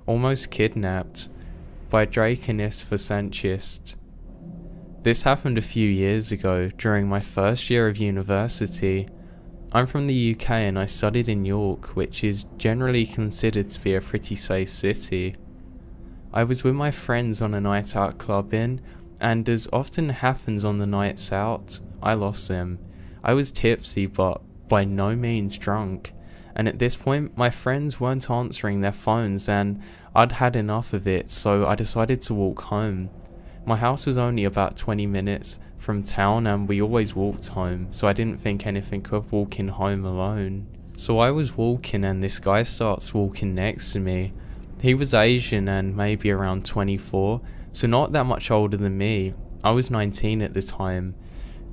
Almost Kidnapped by Draconis Facentius. This happened a few years ago during my first year of university. I'm from the UK and I studied in York, which is generally considered to be a pretty safe city. I was with my friends on a night out clubbing, and as often happens on the nights out, I lost them. I was tipsy but by no means drunk, and at this point my friends weren't answering their phones and I'd had enough of it, so I decided to walk home. My house was only about 20 minutes from town and we always walked home, so I didn't think anything of walking home alone. So I was walking and this guy starts walking next to me. He was Asian and maybe around 24, so not that much older than me. I was 19 at the time.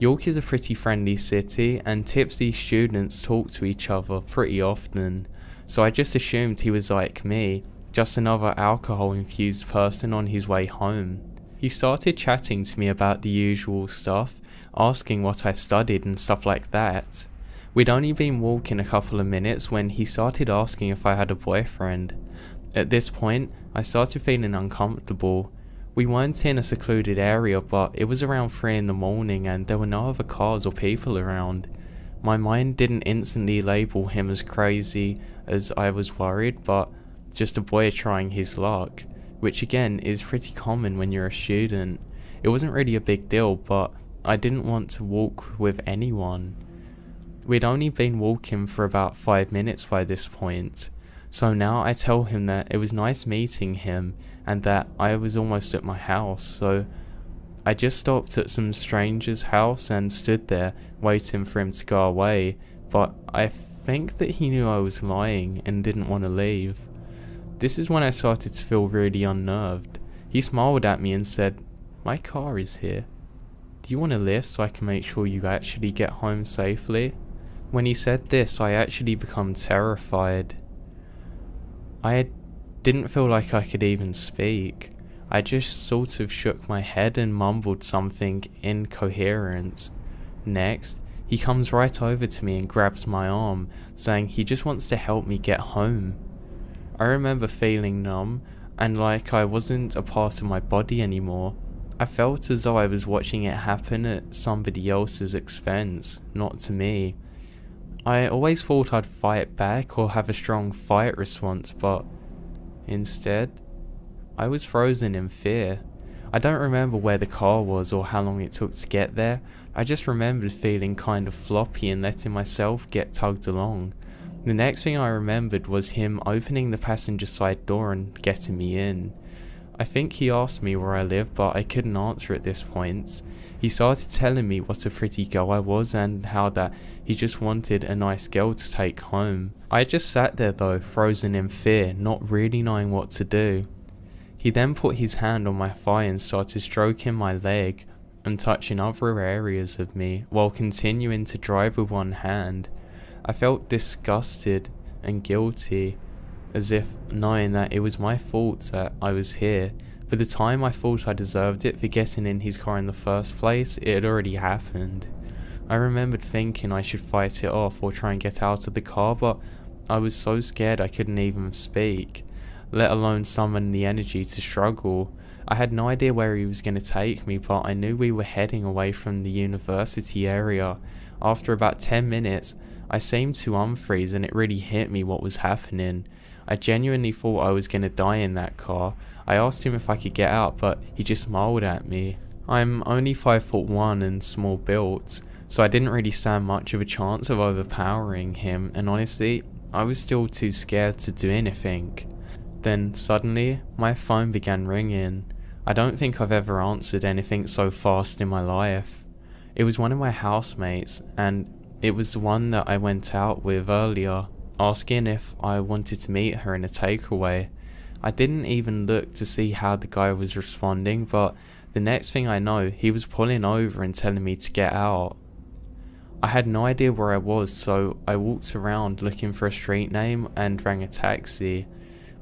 York is a pretty friendly city and tipsy students talk to each other pretty often, so I just assumed he was like me, just another alcohol-infused person on his way home. He started chatting to me about the usual stuff, asking what I studied and stuff like that. We'd only been walking a couple of minutes when he started asking if I had a boyfriend. At this point, I started feeling uncomfortable. We weren't in a secluded area, but it was around 3 in the morning and there were no other cars or people around. My mind didn't instantly label him as crazy as I was worried, but just a boy trying his luck, which again is pretty common when you're a student. It wasn't really a big deal, but I didn't want to walk with anyone. We'd only been walking for about 5 minutes by this point. So now I tell him that it was nice meeting him and that I was almost at my house, so I just stopped at some stranger's house and stood there waiting for him to go away, but I think that he knew I was lying and didn't want to leave. This is when I started to feel really unnerved. He smiled at me and said, "My car is here. Do you want a lift so I can make sure you actually get home safely?" When he said this, I actually become terrified. I didn't feel like I could even speak. I just sort of shook my head and mumbled something incoherent. Next, he comes right over to me and grabs my arm, saying he just wants to help me get home. I remember feeling numb and like I wasn't a part of my body anymore. I felt as though I was watching it happen at somebody else's expense, not to me. I always thought I'd fight back or have a strong fight response, but instead, I was frozen in fear. I don't remember where the car was or how long it took to get there. I just remembered feeling kind of floppy and letting myself get tugged along. The next thing I remembered was him opening the passenger side door and getting me in. I think he asked me where I lived, but I couldn't answer at this point. He started telling me what a pretty girl I was and how that he just wanted a nice girl to take home. I just sat there though, frozen in fear, not really knowing what to do. He then put his hand on my thigh and started stroking my leg and touching other areas of me while continuing to drive with one hand. I felt disgusted and guilty, as if knowing that it was my fault that I was here. By the time I thought I deserved it for getting in his car in the first place, it had already happened. I remembered thinking I should fight it off or try and get out of the car, but I was so scared I couldn't even speak, let alone summon the energy to struggle. I had no idea where he was going to take me, but I knew we were heading away from the university area. After about 10 minutes, I seemed to unfreeze and it really hit me what was happening. I genuinely thought I was going to die in that car. I asked him if I could get out, but he just smiled at me. I'm only 5'1" and small built, so I didn't really stand much of a chance of overpowering him, and honestly, I was still too scared to do anything. Then suddenly, my phone began ringing. I don't think I've ever answered anything so fast in my life. It was one of my housemates, and it was the one that I went out with earlier, asking if I wanted to meet her in a takeaway. I didn't even look to see how the guy was responding, but the next thing I know, he was pulling over and telling me to get out. I had no idea where I was, so I walked around looking for a street name and rang a taxi.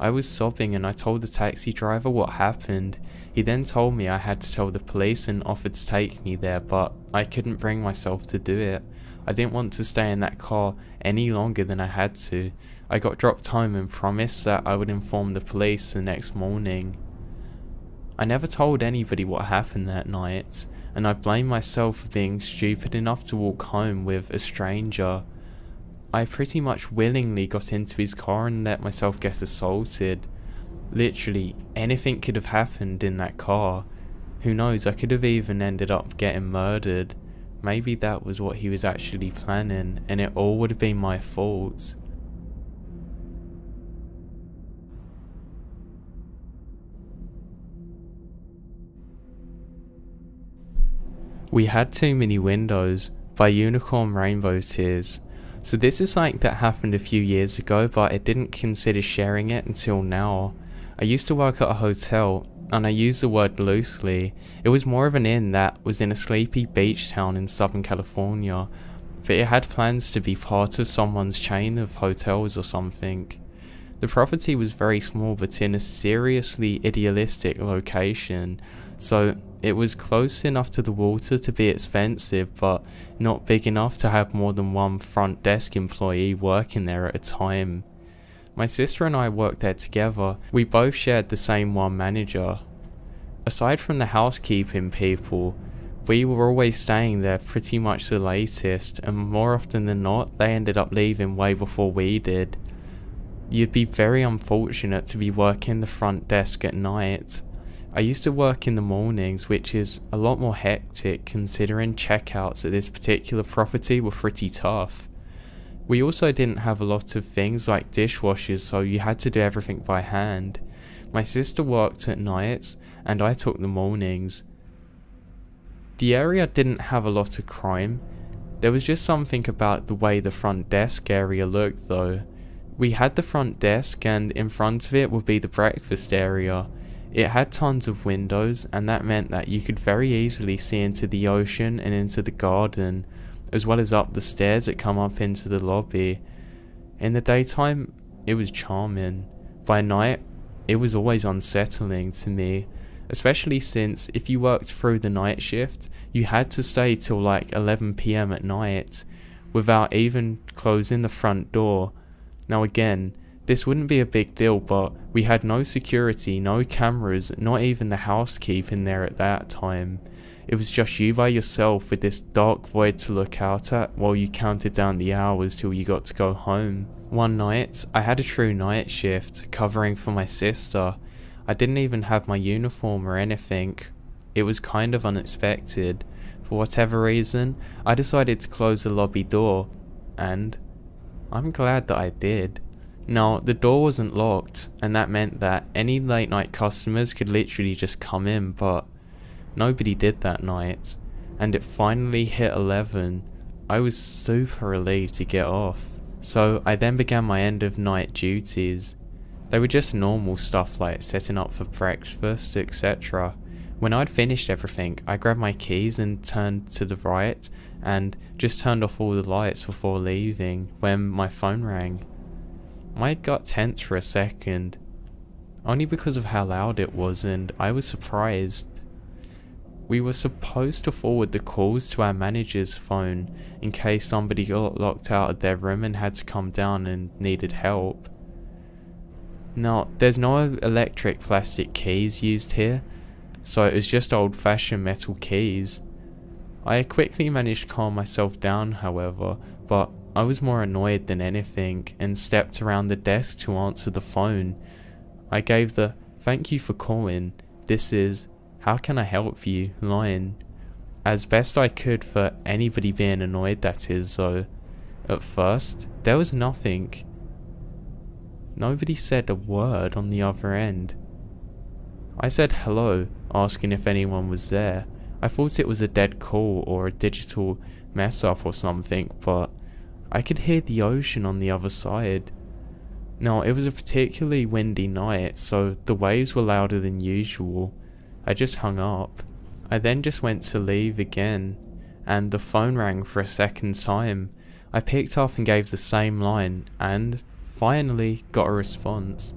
I was sobbing and I told the taxi driver what happened. He then told me I had to tell the police and offered to take me there, but I couldn't bring myself to do it. I didn't want to stay in that car any longer than I had to. I got dropped home and promised that I would inform the police the next morning. I never told anybody what happened that night, and I blame myself for being stupid enough to walk home with a stranger. I pretty much willingly got into his car and let myself get assaulted. Literally, anything could have happened in that car. Who knows, I could have even ended up getting murdered. Maybe that was what he was actually planning, and it all would have been my fault. We Had Too Many Windows by Unicorn Rainbow Tears. So this is like that happened a few years ago, but I didn't consider sharing it until now. I used to work at a hotel, and I use the word loosely. It was more of an inn that was in a sleepy beach town in Southern California, but it had plans to be part of someone's chain of hotels or something. The property was very small but in a seriously idealistic location, so it was close enough to the water to be expensive, but not big enough to have more than one front desk employee working there at a time. My sister and I worked there together. We both shared the same one manager. Aside from the housekeeping people, we were always staying there pretty much the latest, and more often than not, they ended up leaving way before we did. You'd be very unfortunate to be working the front desk at night. I used to work in the mornings, which is a lot more hectic considering checkouts at this particular property were pretty tough. We also didn't have a lot of things like dishwashers, so you had to do everything by hand. My sister worked at nights and I took the mornings. The area didn't have a lot of crime. There was just something about the way the front desk area looked though. We had the front desk and in front of it would be the breakfast area. It had tons of windows, and that meant that you could very easily see into the ocean and into the garden, as well as up the stairs that come up into the lobby. In the daytime, it was charming. By night, it was always unsettling to me, especially since if you worked through the night shift, you had to stay till like 11 PM at night, without even closing the front door. Now again, this wouldn't be a big deal, but we had no security, no cameras, not even the housekeeping there at that time. It was just you by yourself with this dark void to look out at while you counted down the hours till you got to go home. One night, I had a true night shift, covering for my sister. I didn't even have my uniform or anything. It was kind of unexpected. For whatever reason, I decided to close the lobby door, and I'm glad that I did. Now, the door wasn't locked, and that meant that any late night customers could literally just come in, but nobody did that night, and it finally hit 11. I was super relieved to get off. So I then began my end of night duties. They were just normal stuff like setting up for breakfast, etc. When I'd finished everything, I grabbed my keys and turned to the right, and just turned off all the lights before leaving when my phone rang. My gut tense for a second, only because of how loud it was, and I was surprised. We were supposed to forward the calls to our manager's phone in case somebody got locked out of their room and had to come down and needed help. Now, there's no electric plastic keys used here, so it was just old-fashioned metal keys. I quickly managed to calm myself down, however, but I was more annoyed than anything and stepped around the desk to answer the phone. I gave the "thank you for calling, this is, how can I help you" line, as best I could for anybody being annoyed, that is, though. At first, there was nothing. Nobody said a word on the other end. I said hello, asking if anyone was there. I thought it was a dead call or a digital mess up or something, but I could hear the ocean on the other side. Now, it was a particularly windy night, so the waves were louder than usual. I just hung up. I then just went to leave again, and the phone rang for a second time. I picked up and gave the same line, and finally got a response.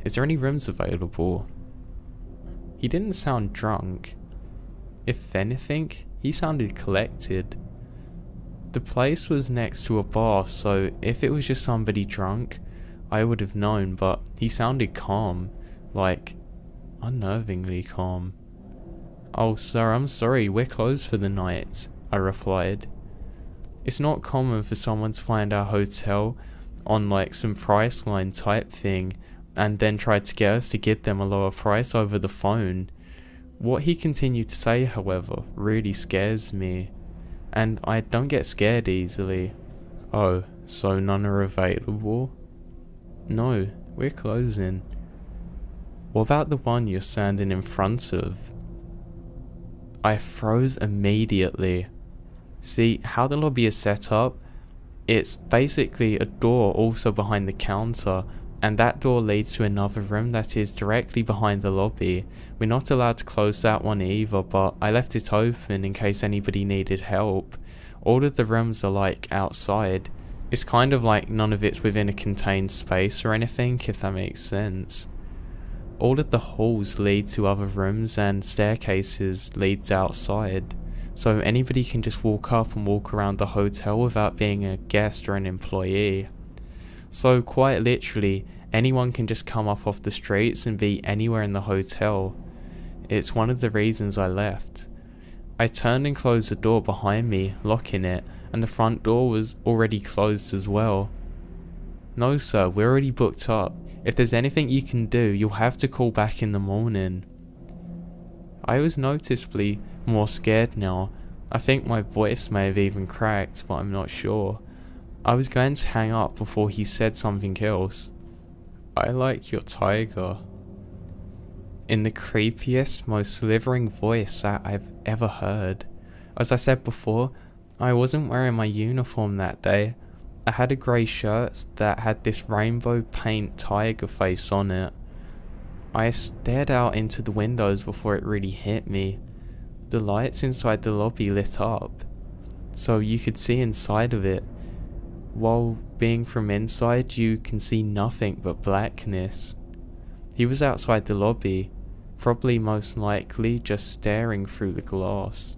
"Is there any rooms available?" He didn't sound drunk. If anything, he sounded collected. The The place was next to a bar, so if it was just somebody drunk, I would have known, but he sounded calm, like unnervingly calm. "Oh sir, I'm sorry, we're closed for the night," I replied. It's not common for someone to find our hotel on like some Priceline type thing and then try to get us to give them a lower price over the phone. What he continued to say, however, really scares me, and I don't get scared easily. "Oh, so none are available?" "No, we're closing." "What about the one you're standing in front of?" I froze immediately. See, how the lobby is set up, it's basically a door also behind the counter, and that door leads to another room that is directly behind the lobby. We're not allowed to close that one either, but I left it open in case anybody needed help. All of the rooms are like outside. It's kind of like none of it's within a contained space or anything, if that makes sense. All of the halls lead to other rooms and staircases leads outside, so anybody can just walk up and walk around the hotel without being a guest or an employee. So quite literally, anyone can just come up off the streets and be anywhere in the hotel. It's one of the reasons I left. I turned and closed the door behind me, locking it, and the front door was already closed as well. "No sir, we're already booked up. If there's anything you can do, you'll have to call back in the morning." I was noticeably more scared now. I think my voice may have even cracked, but I'm not sure. I was going to hang up before he said something else. "I like your tiger," in the creepiest, most slithering voice that I've ever heard. As I said before, I wasn't wearing my uniform that day. I had a grey shirt that had this rainbow paint tiger face on it. I stared out into the windows before it really hit me. The lights inside the lobby lit up, so you could see inside of it. While being from inside, you can see nothing but blackness. He was outside the lobby, probably most likely just staring through the glass.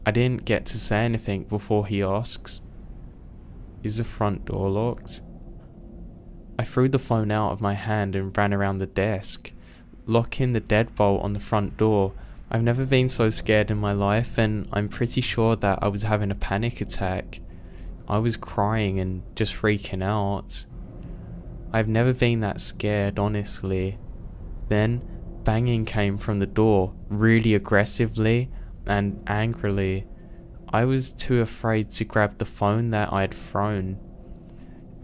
I didn't get to say anything before he asks, "Is the front door locked?" I threw the phone out of my hand and ran around the desk, locking the deadbolt on the front door. I've never been so scared in my life, and I'm pretty sure that I was having a panic attack. I was crying and just freaking out. I've never been that scared, honestly. Then, banging came from the door, really aggressively and angrily. I was too afraid to grab the phone that I had thrown.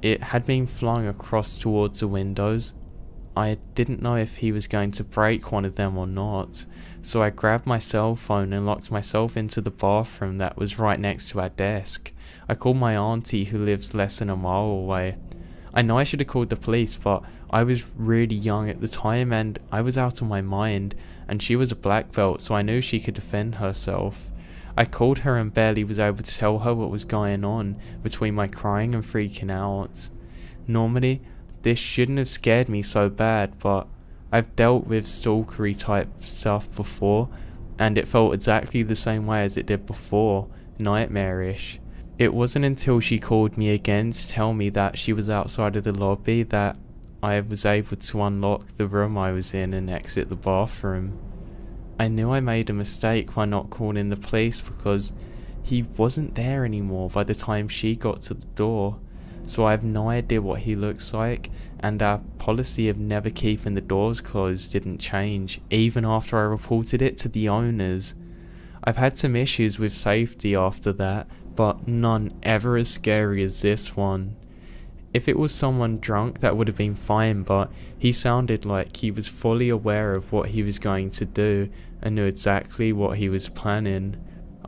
It had been flung across towards the windows. I didn't know if he was going to break one of them or not, so I grabbed my cell phone and locked myself into the bathroom that was right next to our desk. I called my auntie who lives less than a mile away. I know I should have called the police, but I was really young at the time and I was out of my mind, and she was a black belt, so I knew she could defend herself. I called her and barely was able to tell her what was going on between my crying and freaking out. Normally, this shouldn't have scared me so bad, but I've dealt with stalkery type stuff before, and it felt exactly the same way as it did before, nightmarish. It wasn't until she called me again to tell me that she was outside of the lobby that I was able to unlock the room I was in and exit the bathroom. I knew I made a mistake by not calling the police because he wasn't there anymore by the time she got to the door. So I have no idea what he looks like, and our policy of never keeping the doors closed didn't change, even after I reported it to the owners. I've had some issues with safety after that, but none ever as scary as this one. If it was someone drunk, that would have been fine, but he sounded like he was fully aware of what he was going to do and knew exactly what he was planning.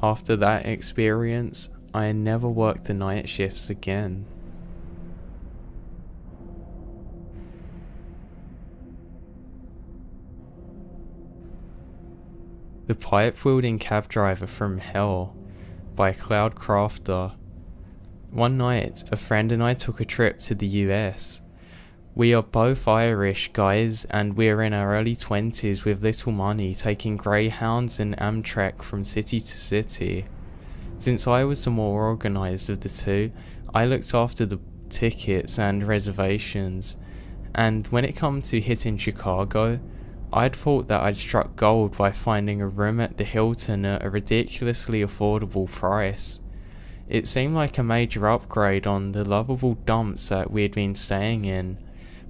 After that experience, I never worked the night shifts again. The Pipe-Wielding Cab Driver from Hell by Cloud Crafter. One night, a friend and I took a trip to the US. We are both Irish guys and we're in our early 20s with little money, taking Greyhounds and Amtrak from city to city. Since I was the more organised of the two, I looked after the tickets and reservations, and when it come to hitting Chicago, I'd thought that I'd struck gold by finding a room at the Hilton at a ridiculously affordable price. It seemed like a major upgrade on the lovable dumps that we had been staying in,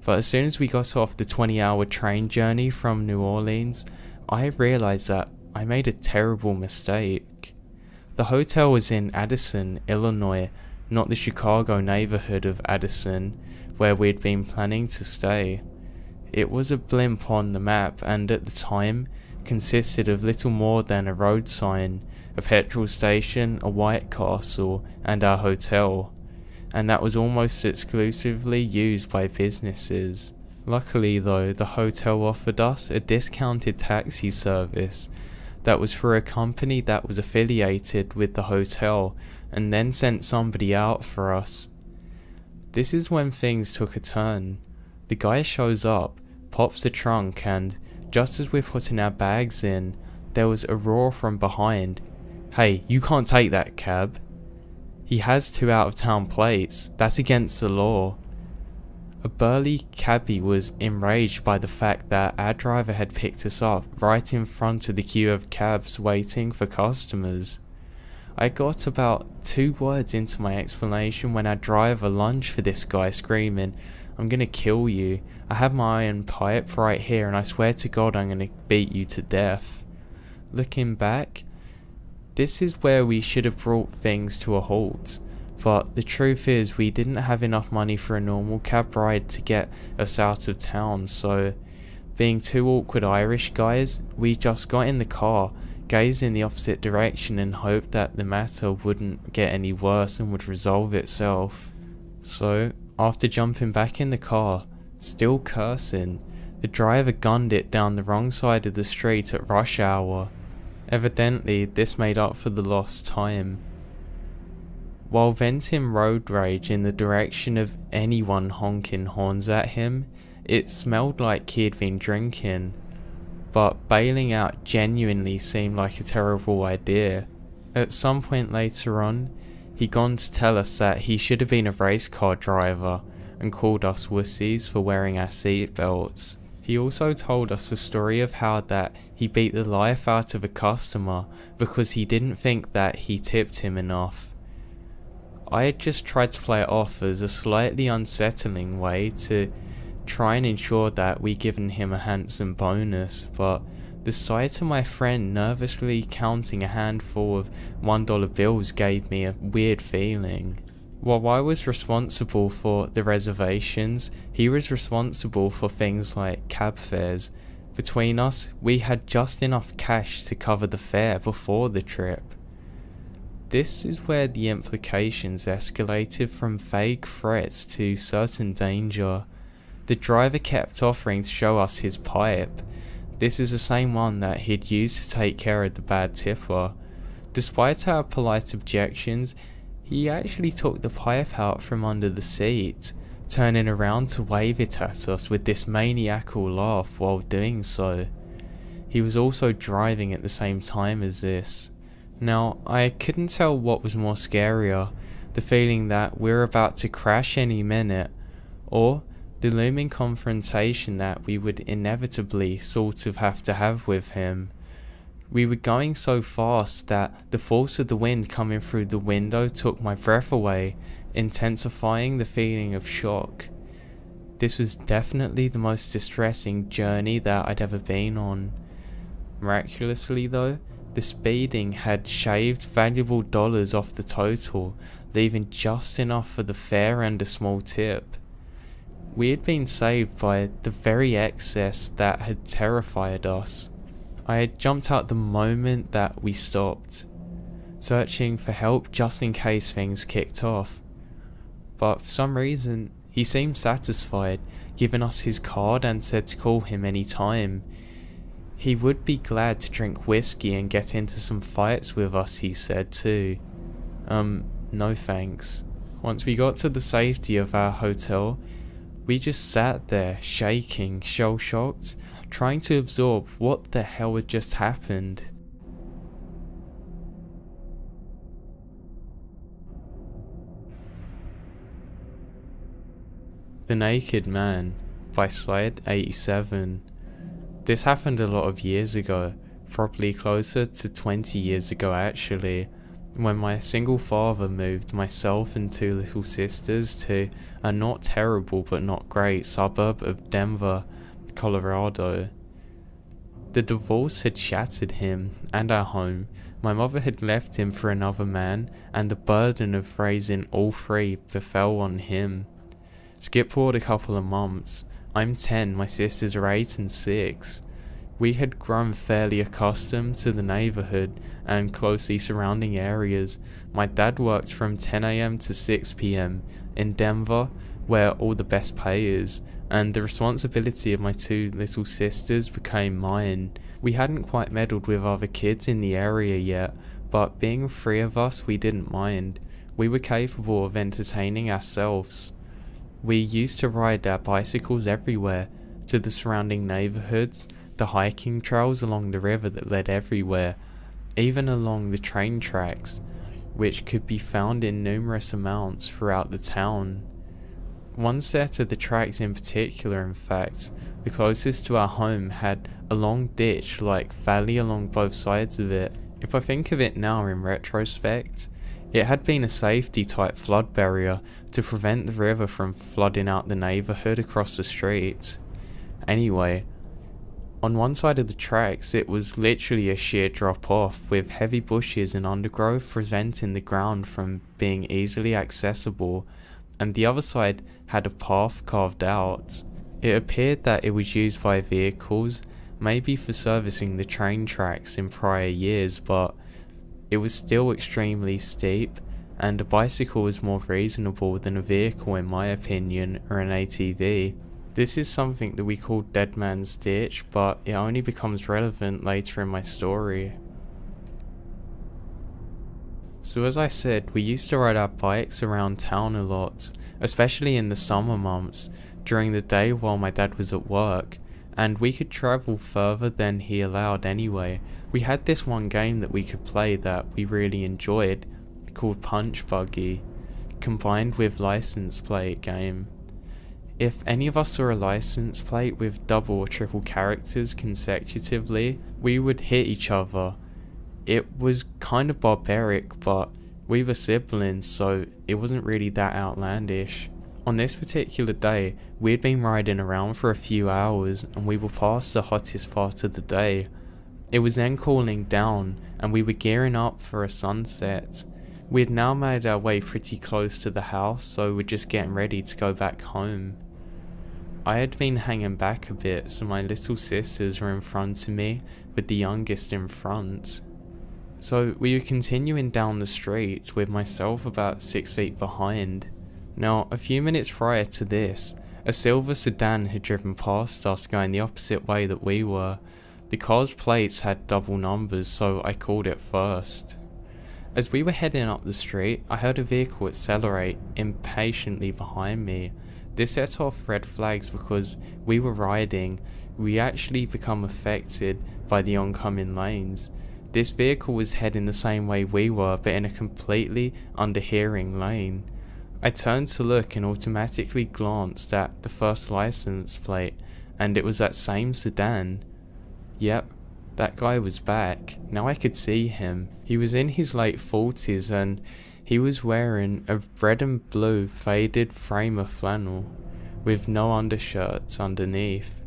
but as soon as we got off the 20-hour train journey from New Orleans, I realised that I made a terrible mistake. The hotel was in Addison, Illinois, not the Chicago neighborhood of Addison, where we'd been planning to stay. It was a blimp on the map, and at the time consisted of little more than a road sign, a petrol station, a White Castle, and our hotel, and that was almost exclusively used by businesses. Luckily though, the hotel offered us a discounted taxi service that was for a company that was affiliated with the hotel, and then sent somebody out for us. This is when things took a turn. The guy shows up, pops the trunk, and just as we're putting our bags in, there was a roar from behind. "Hey, you can't take that cab. He has 2 out-of-town plates. That's against the law." A burly cabbie was enraged by the fact that our driver had picked us up right in front of the queue of cabs waiting for customers. I got about 2 words into my explanation when our driver lunged for this guy, screaming, "I'm gonna kill you. I have my iron pipe right here, and I swear to God I'm gonna beat you to death." Looking back, this is where we should have brought things to a halt. But the truth is, we didn't have enough money for a normal cab ride to get us out of town, so being 2 awkward Irish guys, we just got in the car, gazed in the opposite direction, and hoped that the matter wouldn't get any worse and would resolve itself. So, after jumping back in the car, still cursing, the driver gunned it down the wrong side of the street at rush hour. Evidently, this made up for the lost time. While venting road rage in the direction of anyone honking horns at him, it smelled like he'd been drinking, but bailing out genuinely seemed like a terrible idea. At some point later on, he gone to tell us that he should have been a race car driver and called us wussies for wearing our seat belts. He also told us the story of how that he beat the life out of a customer because he didn't think that he tipped him enough. I had just tried to play it off as a slightly unsettling way to try and ensure that we given him a handsome bonus, but the sight of my friend nervously counting a handful of $1 bills gave me a weird feeling. While I was responsible for the reservations, he was responsible for things like cab fares. Between us, we had just enough cash to cover the fare before the trip. This is where the implications escalated from vague threats to certain danger. The driver kept offering to show us his pipe. This is the same one that he'd used to take care of the bad tipper. Despite our polite objections, he actually took the pipe out from under the seat, turning around to wave it at us with this maniacal laugh while doing so. He was also driving at the same time as this. Now, I couldn't tell what was more scarier, the feeling that we're about to crash any minute, or the looming confrontation that we would inevitably sort of have to have with him. We were going so fast that the force of the wind coming through the window took my breath away, intensifying the feeling of shock. This was definitely the most distressing journey that I'd ever been on. Miraculously though, the speeding had shaved valuable dollars off the total, leaving just enough for the fare and a small tip. We had been saved by the very excess that had terrified us. I had jumped out the moment that we stopped, searching for help just in case things kicked off. But for some reason, he seemed satisfied, giving us his card and said to call him any time. He would be glad to drink whiskey and get into some fights with us, he said too. No thanks. Once we got to the safety of our hotel, we just sat there, shaking, shell-shocked, trying to absorb what the hell had just happened. The Naked Man by Slide 87. This happened a lot of years ago, probably closer to 20 years ago actually, when my single father moved myself and two little sisters to a not terrible but not great suburb of Denver, Colorado. The divorce had shattered him and our home. My mother had left him for another man, and the burden of raising all three befell on him. Skip forward a couple of months. I'm 10, my sisters are 8 and 6. We had grown fairly accustomed to the neighborhood and closely surrounding areas. My dad worked from 10 AM to 6 PM in Denver, where all the best pay is, and the responsibility of my two little sisters became mine. We hadn't quite meddled with other kids in the area yet, but being three of us, we didn't mind. We were capable of entertaining ourselves. We used to ride our bicycles everywhere, to the surrounding neighborhoods, the hiking trails along the river that led everywhere, even along the train tracks, which could be found in numerous amounts throughout the town. One set of the tracks in particular, in fact, the closest to our home, had a long ditch-like valley along both sides of it. If I think of it now in retrospect, it had been a safety-type flood barrier to prevent the river from flooding out the neighborhood across the street. Anyway, on one side of the tracks it was literally a sheer drop-off, with heavy bushes and undergrowth preventing the ground from being easily accessible, and the other side had a path carved out. It appeared that it was used by vehicles, maybe for servicing the train tracks in prior years, but it was still extremely steep, and a bicycle was more reasonable than a vehicle in my opinion, or an ATV. This is something that we call Dead Man's Ditch, but it only becomes relevant later in my story. So as I said, we used to ride our bikes around town a lot, especially in the summer months, during the day while my dad was at work, and we could travel further than he allowed anyway. We had this one game that we could play that we really enjoyed, called Punch Buggy, combined with license plate game. If any of us saw a license plate with double or triple characters consecutively, we would hit each other. It was kind of barbaric, but we were siblings, so it wasn't really that outlandish. On this particular day, we had been riding around for a few hours and we were past the hottest part of the day. It was then cooling down and we were gearing up for a sunset. We had now made our way pretty close to the house, so we're just getting ready to go back home. I had been hanging back a bit, so my little sisters were in front of me, with the youngest in front. So we were continuing down the street, with myself about 6 feet behind. Now, a few minutes prior to this, a silver sedan had driven past us going the opposite way that we were. The car's plates had double numbers, so I called it first. As we were heading up the street, I heard a vehicle accelerate impatiently behind me. This set off red flags because we were riding. We actually become affected by the oncoming lanes. This vehicle was heading the same way we were, but in a completely underhearing lane. I turned to look and automatically glanced at the first license plate, and it was that same sedan. Yep, that guy was back. Now I could see him. He was in his late 40s and he was wearing a red and blue faded frame of flannel with no undershirts underneath.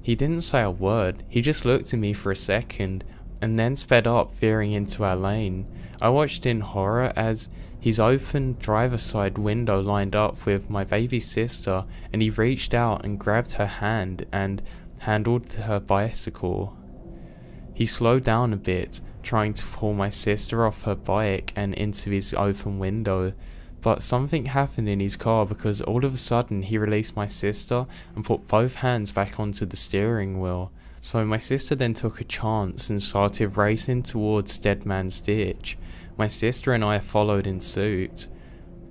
He didn't say a word, he just looked at me for a second and then sped up, veering into our lane. I watched in horror as his open driver's side window lined up with my baby sister, and he reached out and grabbed her hand and handled her bicycle. He slowed down a bit, trying to pull my sister off her bike and into his open window, but something happened in his car because all of a sudden he released my sister and put both hands back onto the steering wheel. So my sister then took a chance and started racing towards Dead Man's Ditch. My sister and I followed in suit.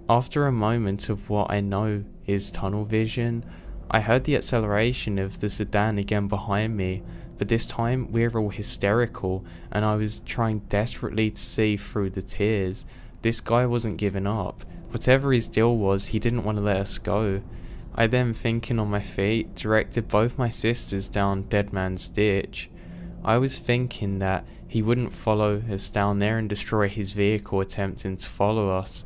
After a moment of what I know is tunnel vision, I heard the acceleration of the sedan again behind me, but this time we were all hysterical and I was trying desperately to see through the tears. This guy wasn't giving up. Whatever his deal was, he didn't want to let us go. I then, thinking on my feet, directed both my sisters down Dead Man's Ditch. I was thinking that he wouldn't follow us down there and destroy his vehicle attempting to follow us.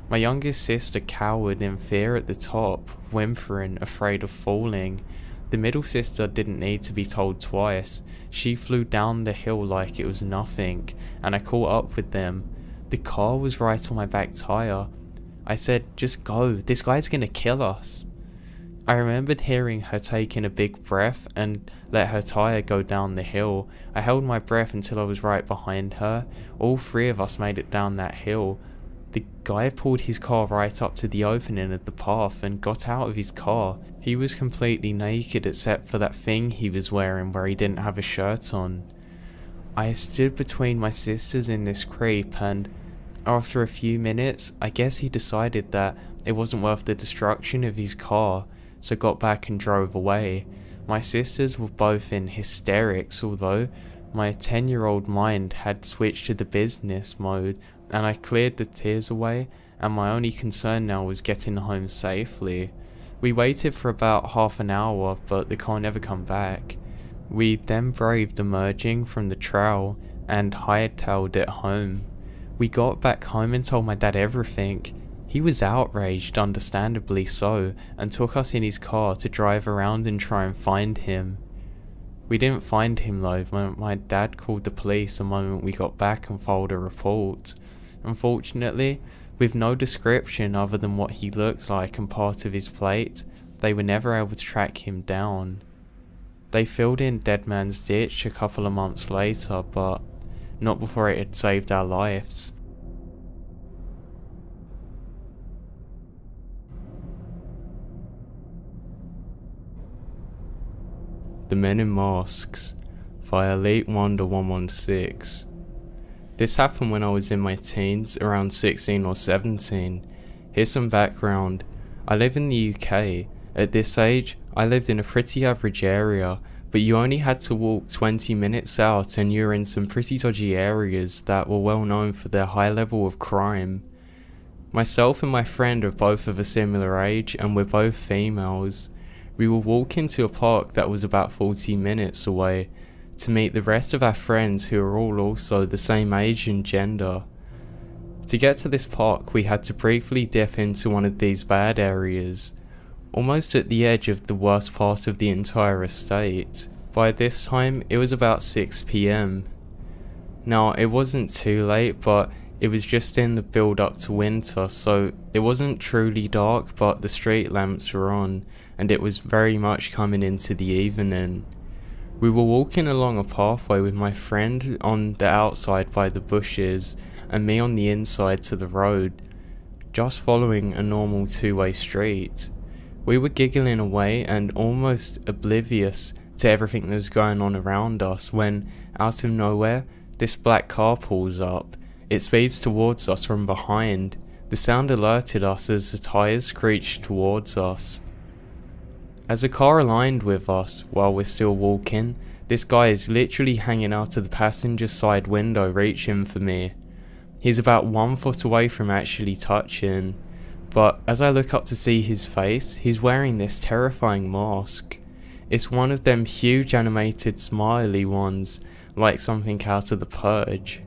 My youngest sister cowered in fear at the top, whimpering, afraid of falling. The middle sister didn't need to be told twice. She flew down the hill like it was nothing, and I caught up with them. The car was right on my back tire. I said, "Just go, this guy's gonna kill us." I remembered hearing her taking a big breath and let her tire go down the hill. I held my breath until I was right behind her. All three of us made it down that hill. The guy pulled his car right up to the opening of the path and got out of his car. He was completely naked except for that thing he was wearing where he didn't have a shirt on. I stood between my sisters in this creep, and after a few minutes, I guess he decided that it wasn't worth the destruction of his car, so got back and drove away. My sisters were both in hysterics, although my 10-year-old mind had switched to the business mode, and I cleared the tears away, and my only concern now was getting home safely. We waited for about half an hour, but the car never come back. We then braved emerging from the trail and hightailed it home. We got back home and told my dad everything. He was outraged, understandably so, and took us in his car to drive around and try and find him. We didn't find him though. My dad called the police the moment we got back and filed a report. Unfortunately, with no description other than what he looked like and part of his plate, they were never able to track him down. They filled in Dead Man's Ditch a couple of months later, but not before it had saved our lives. The Men in Masks by Elite Wonder 116. This happened when I was in my teens, around 16 or 17. Here's some background. I live in the UK. At this age, I lived in a pretty average area, but you only had to walk 20 minutes out and you're in some pretty dodgy areas that were well known for their high level of crime. Myself and my friend are both of a similar age, and we're both females. We were walking to a park that was about 40 minutes away to meet the rest of our friends who are all also the same age and gender. To get to this park, we had to briefly dip into one of these bad areas, almost at the edge of the worst part of the entire estate. By this time, it was about 6 PM. Now, it wasn't too late, but it was just in the build up to winter, so it wasn't truly dark, but the street lamps were on, and it was very much coming into the evening. We were walking along a pathway with my friend on the outside by the bushes, and me on the inside to the road, just following a normal two-way street. We were giggling away and almost oblivious to everything that was going on around us when, out of nowhere, this black car pulls up. It speeds towards us from behind. The sound alerted us as the tyres screeched towards us. As the car aligned with us while we're still walking, this guy is literally hanging out of the passenger side window reaching for me. He's about 1 foot away from actually touching, but as I look up to see his face, he's wearing this terrifying mask. It's one of them huge animated smiley ones, like something out of The Purge.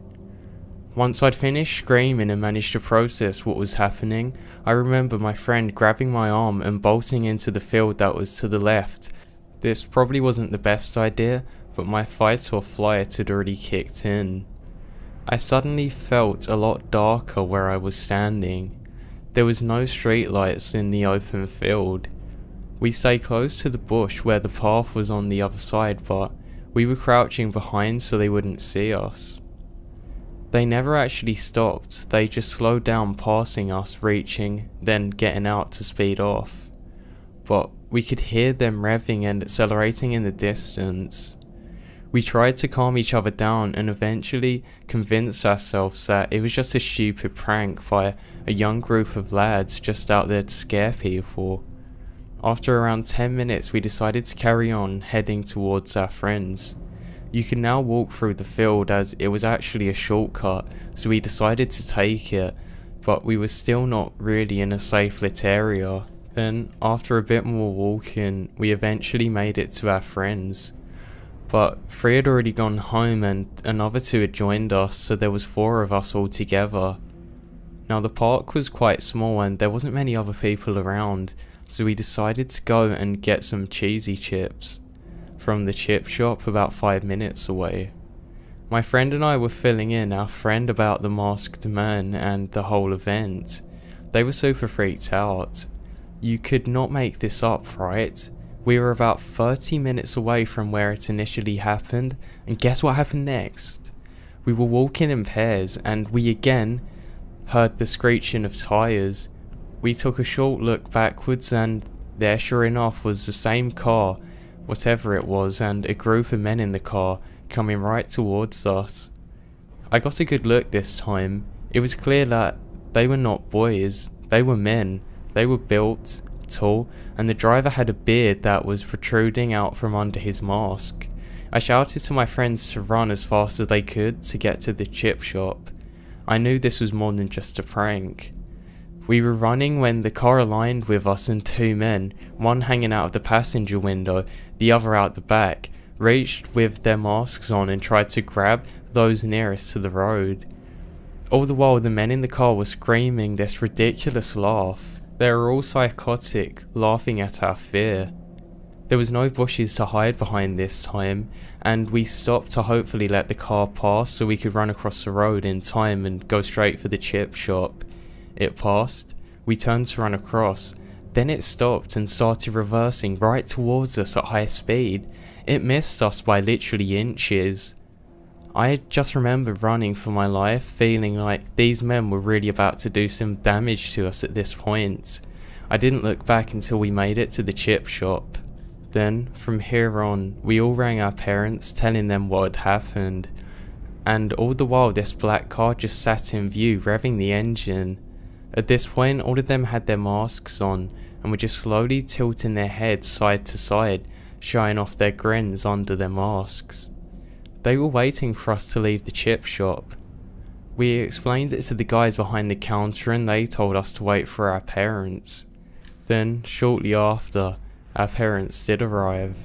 Once I'd finished screaming and managed to process what was happening, I remember my friend grabbing my arm and bolting into the field that was to the left. This probably wasn't the best idea, but my fight or flight had already kicked in. I suddenly felt a lot darker where I was standing. There was no streetlights in the open field. We stayed close to the bush where the path was on the other side, but we were crouching behind so they wouldn't see us. They never actually stopped, they just slowed down passing us, reaching, then getting out to speed off. But we could hear them revving and accelerating in the distance. We tried to calm each other down and eventually convinced ourselves that it was just a stupid prank by a young group of lads just out there to scare people. After around 10 minutes we decided to carry on heading towards our friends. You could now walk through the field as it was actually a shortcut, so we decided to take it, but we were still not really in a safe lit area. Then, after a bit more walking, we eventually made it to our friends. But 3 had already gone home and another 2 had joined us, so there was 4 of us all together. Now the park was quite small and there wasn't many other people around, so we decided to go and get some cheesy chips from the chip shop about 5 minutes away. My friend and I were filling in our friend about the masked man and the whole event. They were super freaked out. You could not make this up, right? We were about 30 minutes away from where it initially happened, and guess what happened next? We were walking in pairs and we again heard the screeching of tyres. We took a short look backwards and there sure enough was the same car, whatever it was, and a group of men in the car coming right towards us. I got a good look this time. It was clear that they were not boys, they were men. They were built, tall, and the driver had a beard that was protruding out from under his mask. I shouted to my friends to run as fast as they could to get to the chip shop. I knew this was more than just a prank. We were running when the car aligned with us and 2 men, one hanging out of the passenger window, the other out the back, reached with their masks on and tried to grab those nearest to the road. All the while the men in the car were screaming this ridiculous laugh. They were all psychotic, laughing at our fear. There was no bushes to hide behind this time, and we stopped to hopefully let the car pass so we could run across the road in time and go straight for the chip shop. It passed, we turned to run across, then it stopped and started reversing right towards us at high speed. It missed us by literally inches. I just remember running for my life, feeling like these men were really about to do some damage to us at this point. I didn't look back until we made it to the chip shop. Then, from here on, we all rang our parents, telling them what had happened. And all the while this black car just sat in view, revving the engine. At this point, all of them had their masks on, and were just slowly tilting their heads side to side, showing off their grins under their masks. They were waiting for us to leave the chip shop. We explained it to the guys behind the counter and they told us to wait for our parents. Then, shortly after, our parents did arrive.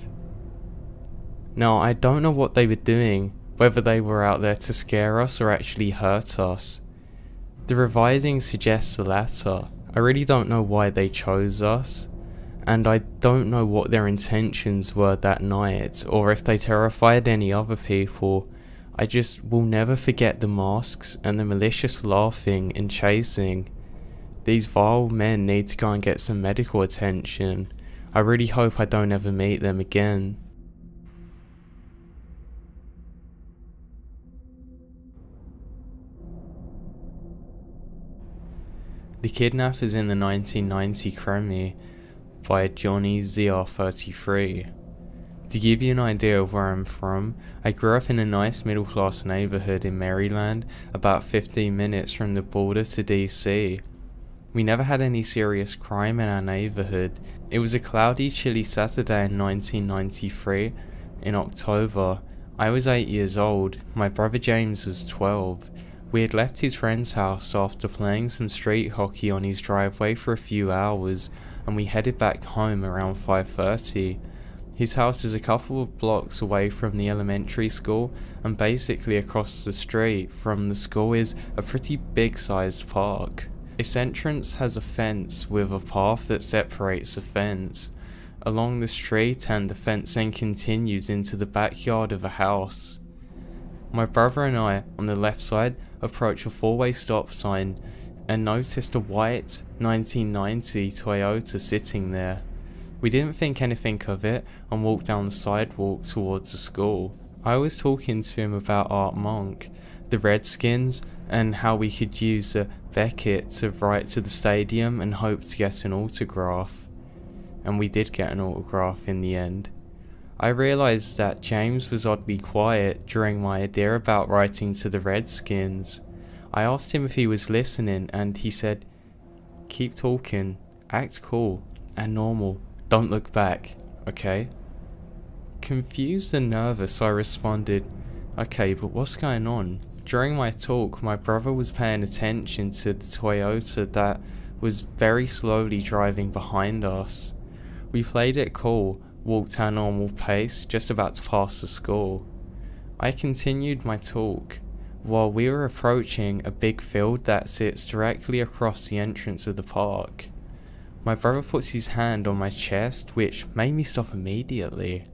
Now, I don't know what they were doing, whether they were out there to scare us or actually hurt us. The revising suggests the latter. I really don't know why they chose us, and I don't know what their intentions were that night, or if they terrified any other people. I just will never forget the masks and the malicious laughing and chasing. These vile men need to go and get some medical attention. I really hope I don't ever meet them again. The Kidnappers in the 1990 Krimi by Johnny ZR33. To give you an idea of where I'm from, I grew up in a nice middle class neighbourhood in Maryland, about 15 minutes from the border to DC. We never had any serious crime in our neighbourhood. It was a cloudy, chilly Saturday in 1993, in October. I was 8 years old, my brother James was 12. We had left his friend's house after playing some street hockey on his driveway for a few hours, and we headed back home around 5:30. His house is a couple of blocks away from the elementary school, and basically across the street from the school is a pretty big sized park. Its entrance has a fence with a path that separates the fence along the street, and the fence then continues into the backyard of a house. My brother and I, on the left side, approach a four-way stop sign and noticed a white 1990 Toyota sitting there. We didn't think anything of it and walked down the sidewalk towards the school. I was talking to him about Art Monk, the Redskins, and how we could use the Beckett to write to the stadium and hope to get an autograph. And we did get an autograph in the end. I realised that James was oddly quiet during my idea about writing to the Redskins. I asked him if he was listening and he said, "Keep talking, act cool and normal, don't look back, okay?" Confused and nervous, I responded, "Okay, but what's going on?" During my talk, my brother was paying attention to the Toyota that was very slowly driving behind us. We played it cool, walked our normal pace, just about to pass the school. I continued my talk, while we were approaching a big field that sits directly across the entrance of the park. My brother puts his hand on my chest, which made me stop immediately.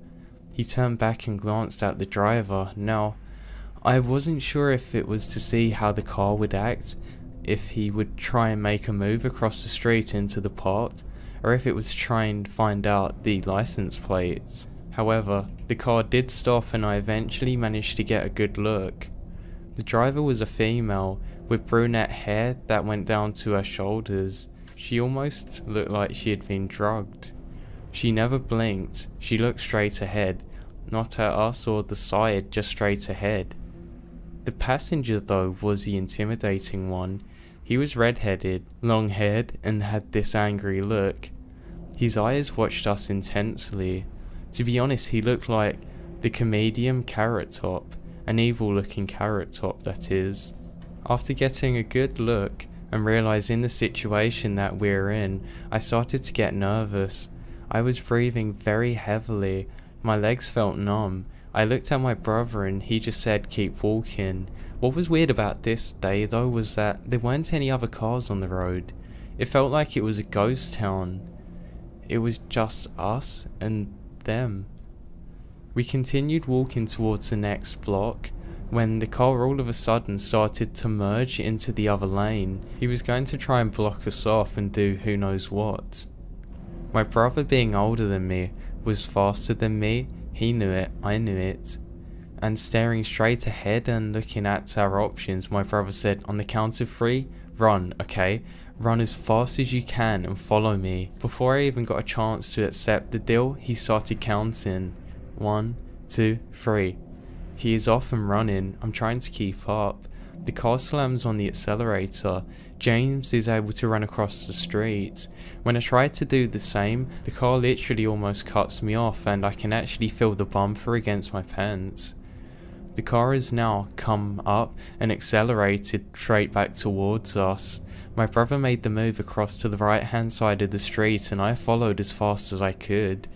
He turned back and glanced at the driver. Now, I wasn't sure if it was to see how the car would act, if he would try and make a move across the street into the park, or if it was to try and find out the license plates. However, the car did stop and I eventually managed to get a good look. The driver was a female, with brunette hair that went down to her shoulders. She almost looked like she had been drugged. She never blinked, she looked straight ahead, not at us or the side, just straight ahead. The passenger though was the intimidating one. He was red-headed, long-haired, and had this angry look. His eyes watched us intensely. To be honest, he looked like the comedian Carrot Top, an evil-looking Carrot Top that is. After getting a good look and realizing the situation that we're in, I started to get nervous. I was breathing very heavily, my legs felt numb. I looked at my brother and he just said keep walking. What was weird about this day though was that there weren't any other cars on the road. It felt like it was a ghost town. It was just us and them. We continued walking towards the next block when the car all of a sudden started to merge into the other lane. He was going to try and block us off and do who knows what. My brother, being older than me, was faster than me. He knew it, I knew it. And staring straight ahead and looking at our options, my brother said, on the count of 3, run, okay? Run as fast as you can and follow me. Before I even got a chance to accept the deal, he started counting. 1, 2, 3. He is off and running. I'm trying to keep up. The car slams on the accelerator. James is able to run across the street. When I try to do the same, the car literally almost cuts me off and I can actually feel the bumper against my pants. The car has now come up and accelerated straight back towards us. My brother made the move across to the right hand side of the street and I followed as fast as I could.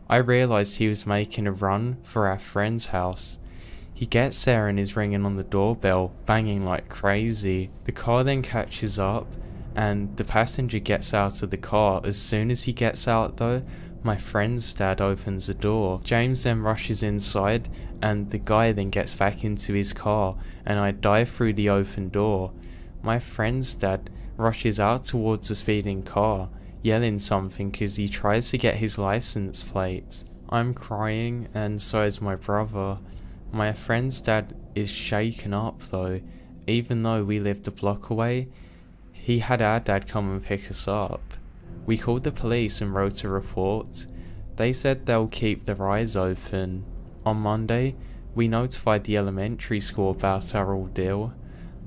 I realised he was making a run for our friend's house. He gets there and is ringing on the doorbell, banging like crazy. The car then catches up and the passenger gets out of the car. As soon as he gets out though, my friend's dad opens the door. James then rushes inside and the guy then gets back into his car and I dive through the open door. My friend's dad rushes out towards the speeding car, yelling something as he tries to get his license plate. I'm crying and so is my brother. My friend's dad is shaken up though. Even though we lived a block away, he had our dad come and pick us up. We called the police and wrote a report. They said they'll keep their eyes open. On Monday, we notified the elementary school about our ordeal.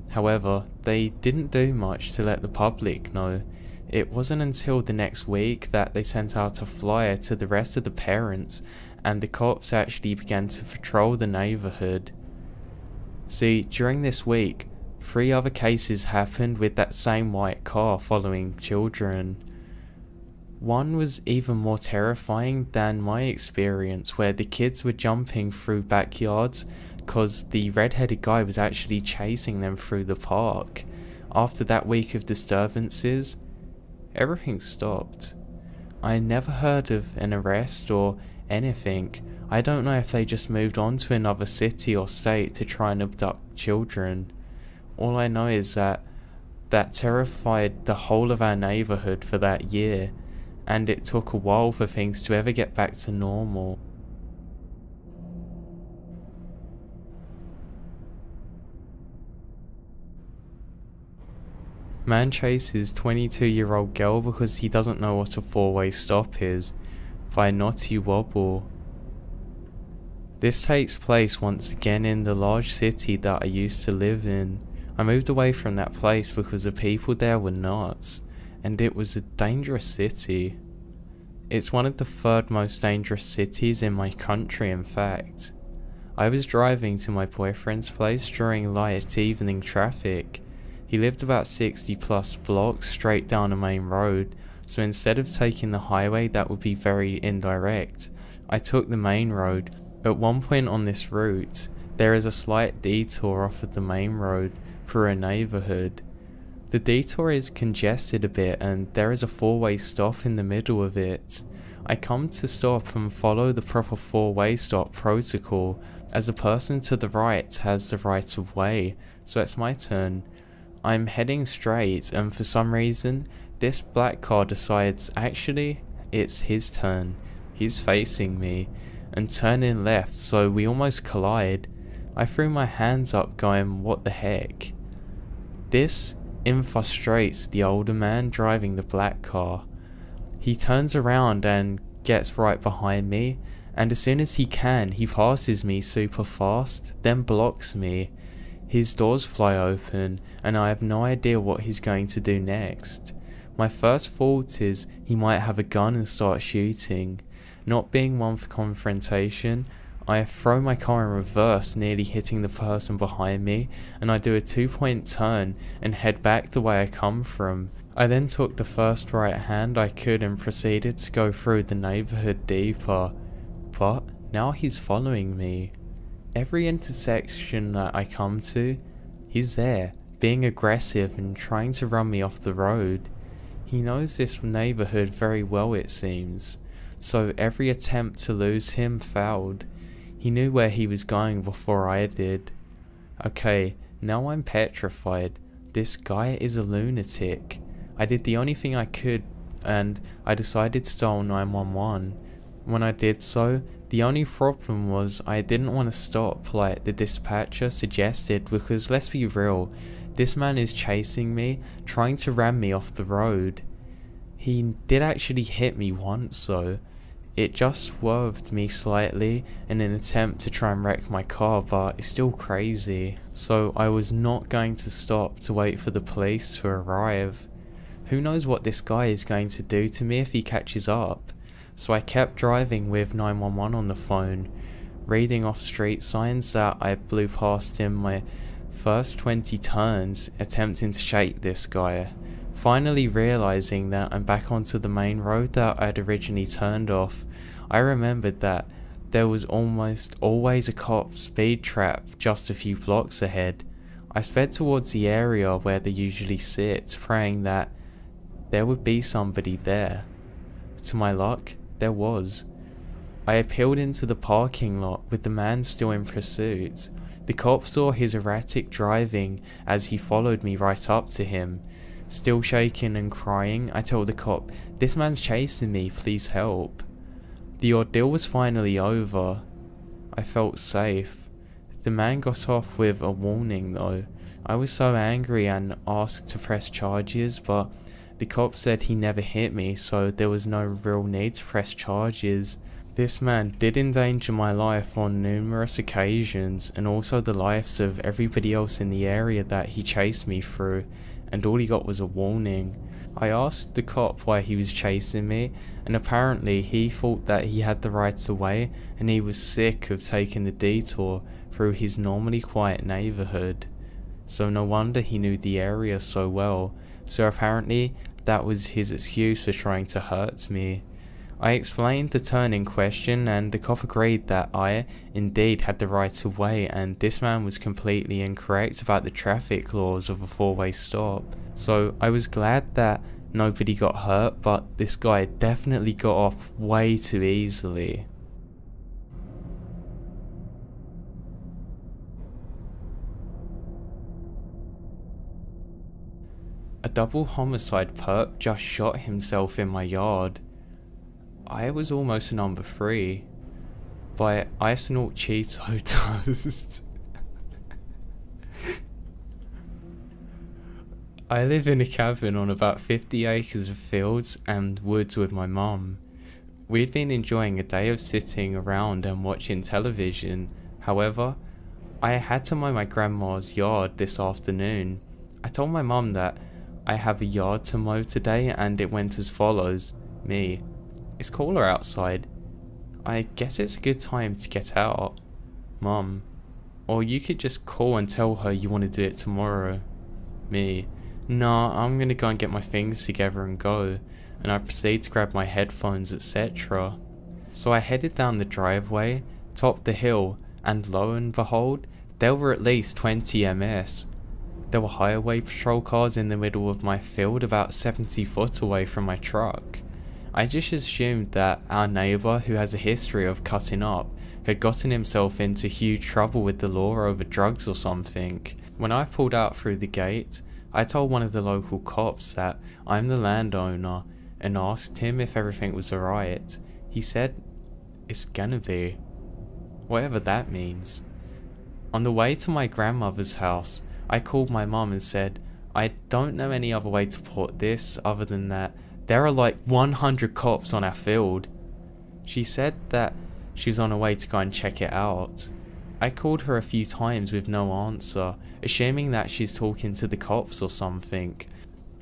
However, they didn't do much to let the public know. It wasn't until the next week that they sent out a flyer to the rest of the parents and the cops actually began to patrol the neighbourhood. See, during this week, 3 other cases happened with that same white car following children. One was even more terrifying than my experience, where the kids were jumping through backyards because the red-headed guy was actually chasing them through the park. After that week of disturbances, everything stopped. I never heard of an arrest or anything. I don't know if they just moved on to another city or state to try and abduct children. All I know is that terrified the whole of our neighbourhood for that year, and it took a while for things to ever get back to normal. Man chases 22-year-old girl because he doesn't know what a 4-way stop is, by Naughty Wobble. This takes place once again in the large city that I used to live in. I moved away from that place because the people there were nuts, and it was a dangerous city. It's one of the 3rd most dangerous cities in my country, in fact. I was driving to my boyfriend's place during light evening traffic. He lived about 60 plus blocks straight down a main road, so instead of taking the highway that would be very indirect, I took the main road. At one point on this route, there is a slight detour off of the main road through a neighbourhood. The detour is congested a bit and there is a four-way stop in the middle of it. I come to stop and follow the proper four-way stop protocol, as the person to the right has the right of way, so it's my turn. I'm heading straight and for some reason this black car decides actually it's his turn. He's facing me and turning left, so we almost collide. I threw my hands up going, what the heck? This frustrates the older man driving the black car. He turns around and gets right behind me, and as soon as he can, he passes me super fast, then blocks me. His doors fly open, and I have no idea what he's going to do next. My first thought is he might have a gun and start shooting. Not being one for confrontation, I throw my car in reverse, nearly hitting the person behind me, and I do a 2-point turn and head back the way I come from. I then took the first right hand I could and proceeded to go through the neighbourhood deeper. But now he's following me. Every intersection that I come to, he's there, being aggressive and trying to run me off the road. He knows this neighbourhood very well, it seems, so every attempt to lose him failed. He knew where he was going before I did. Okay, now I'm petrified. This guy is a lunatic. I did the only thing I could and I decided to dial 911. When I did so, the only problem was I didn't want to stop like the dispatcher suggested, because let's be real, this man is chasing me, trying to ram me off the road. He did actually hit me once though. It just swerved me slightly in an attempt to try and wreck my car, but it's still crazy. So I was not going to stop to wait for the police to arrive. Who knows what this guy is going to do to me if he catches up. So I kept driving with 911 on the phone, reading off street signs that I blew past in my first 20 turns, attempting to shake this guy. Finally realizing that I'm back onto the main road that I'd originally turned off, I remembered that there was almost always a cop speed trap just a few blocks ahead. I sped towards the area where they usually sit, praying that there would be somebody there. To my luck, there was. I appealed into the parking lot with the man still in pursuit. The cop saw his erratic driving as he followed me right up to him. Still shaking and crying, I told the cop, "This man's chasing me, please help." The ordeal was finally over. I felt safe. The man got off with a warning though. I was so angry and asked to press charges, but the cop said he never hit me, so there was no real need to press charges. This man did endanger my life on numerous occasions, and also the lives of everybody else in the area that he chased me through, and all he got was a warning. I asked the cop why he was chasing me, and apparently he thought that he had the right of way, and he was sick of taking the detour through his normally quiet neighbourhood. So no wonder he knew the area so well, so apparently that was his excuse for trying to hurt me. I explained the turn in question and the cop agreed that I indeed had the right of way and this man was completely incorrect about the traffic laws of a four-way stop. So I was glad that nobody got hurt, but this guy definitely got off way too easily. A double homicide perp just shot himself in my yard. I was almost number 3 by Isonort Cheeto Toast. I live in a cabin on about 50 acres of fields and woods with my mum. We'd been enjoying a day of sitting around and watching television. However, I had to mow my grandma's yard this afternoon. I told my mum that I have a yard to mow today and it went as follows. Me: "It's cooler outside. I guess it's a good time to get out." "Mum, or you could just call and tell her you want to do it tomorrow." me, "Nah, I'm gonna go and get my things together and go," and I proceed to grab my headphones, etc. So I headed down the driveway, topped the hill, and lo and behold, there were at least 20 MS. There were highway patrol cars in the middle of my field about 70 foot away from my truck. I just assumed that our neighbour, who has a history of cutting up, had gotten himself into huge trouble with the law over drugs or something. When I pulled out through the gate, I told one of the local cops that I'm the landowner and asked him if everything was alright. He said, "It's gonna be." Whatever that means. On the way to my grandmother's house, I called my mum and said, "I don't know any other way to put this other than that there are like 100 cops on our field." She said that she's on her way to go and check it out. I called her a few times with no answer, assuming that she's talking to the cops or something.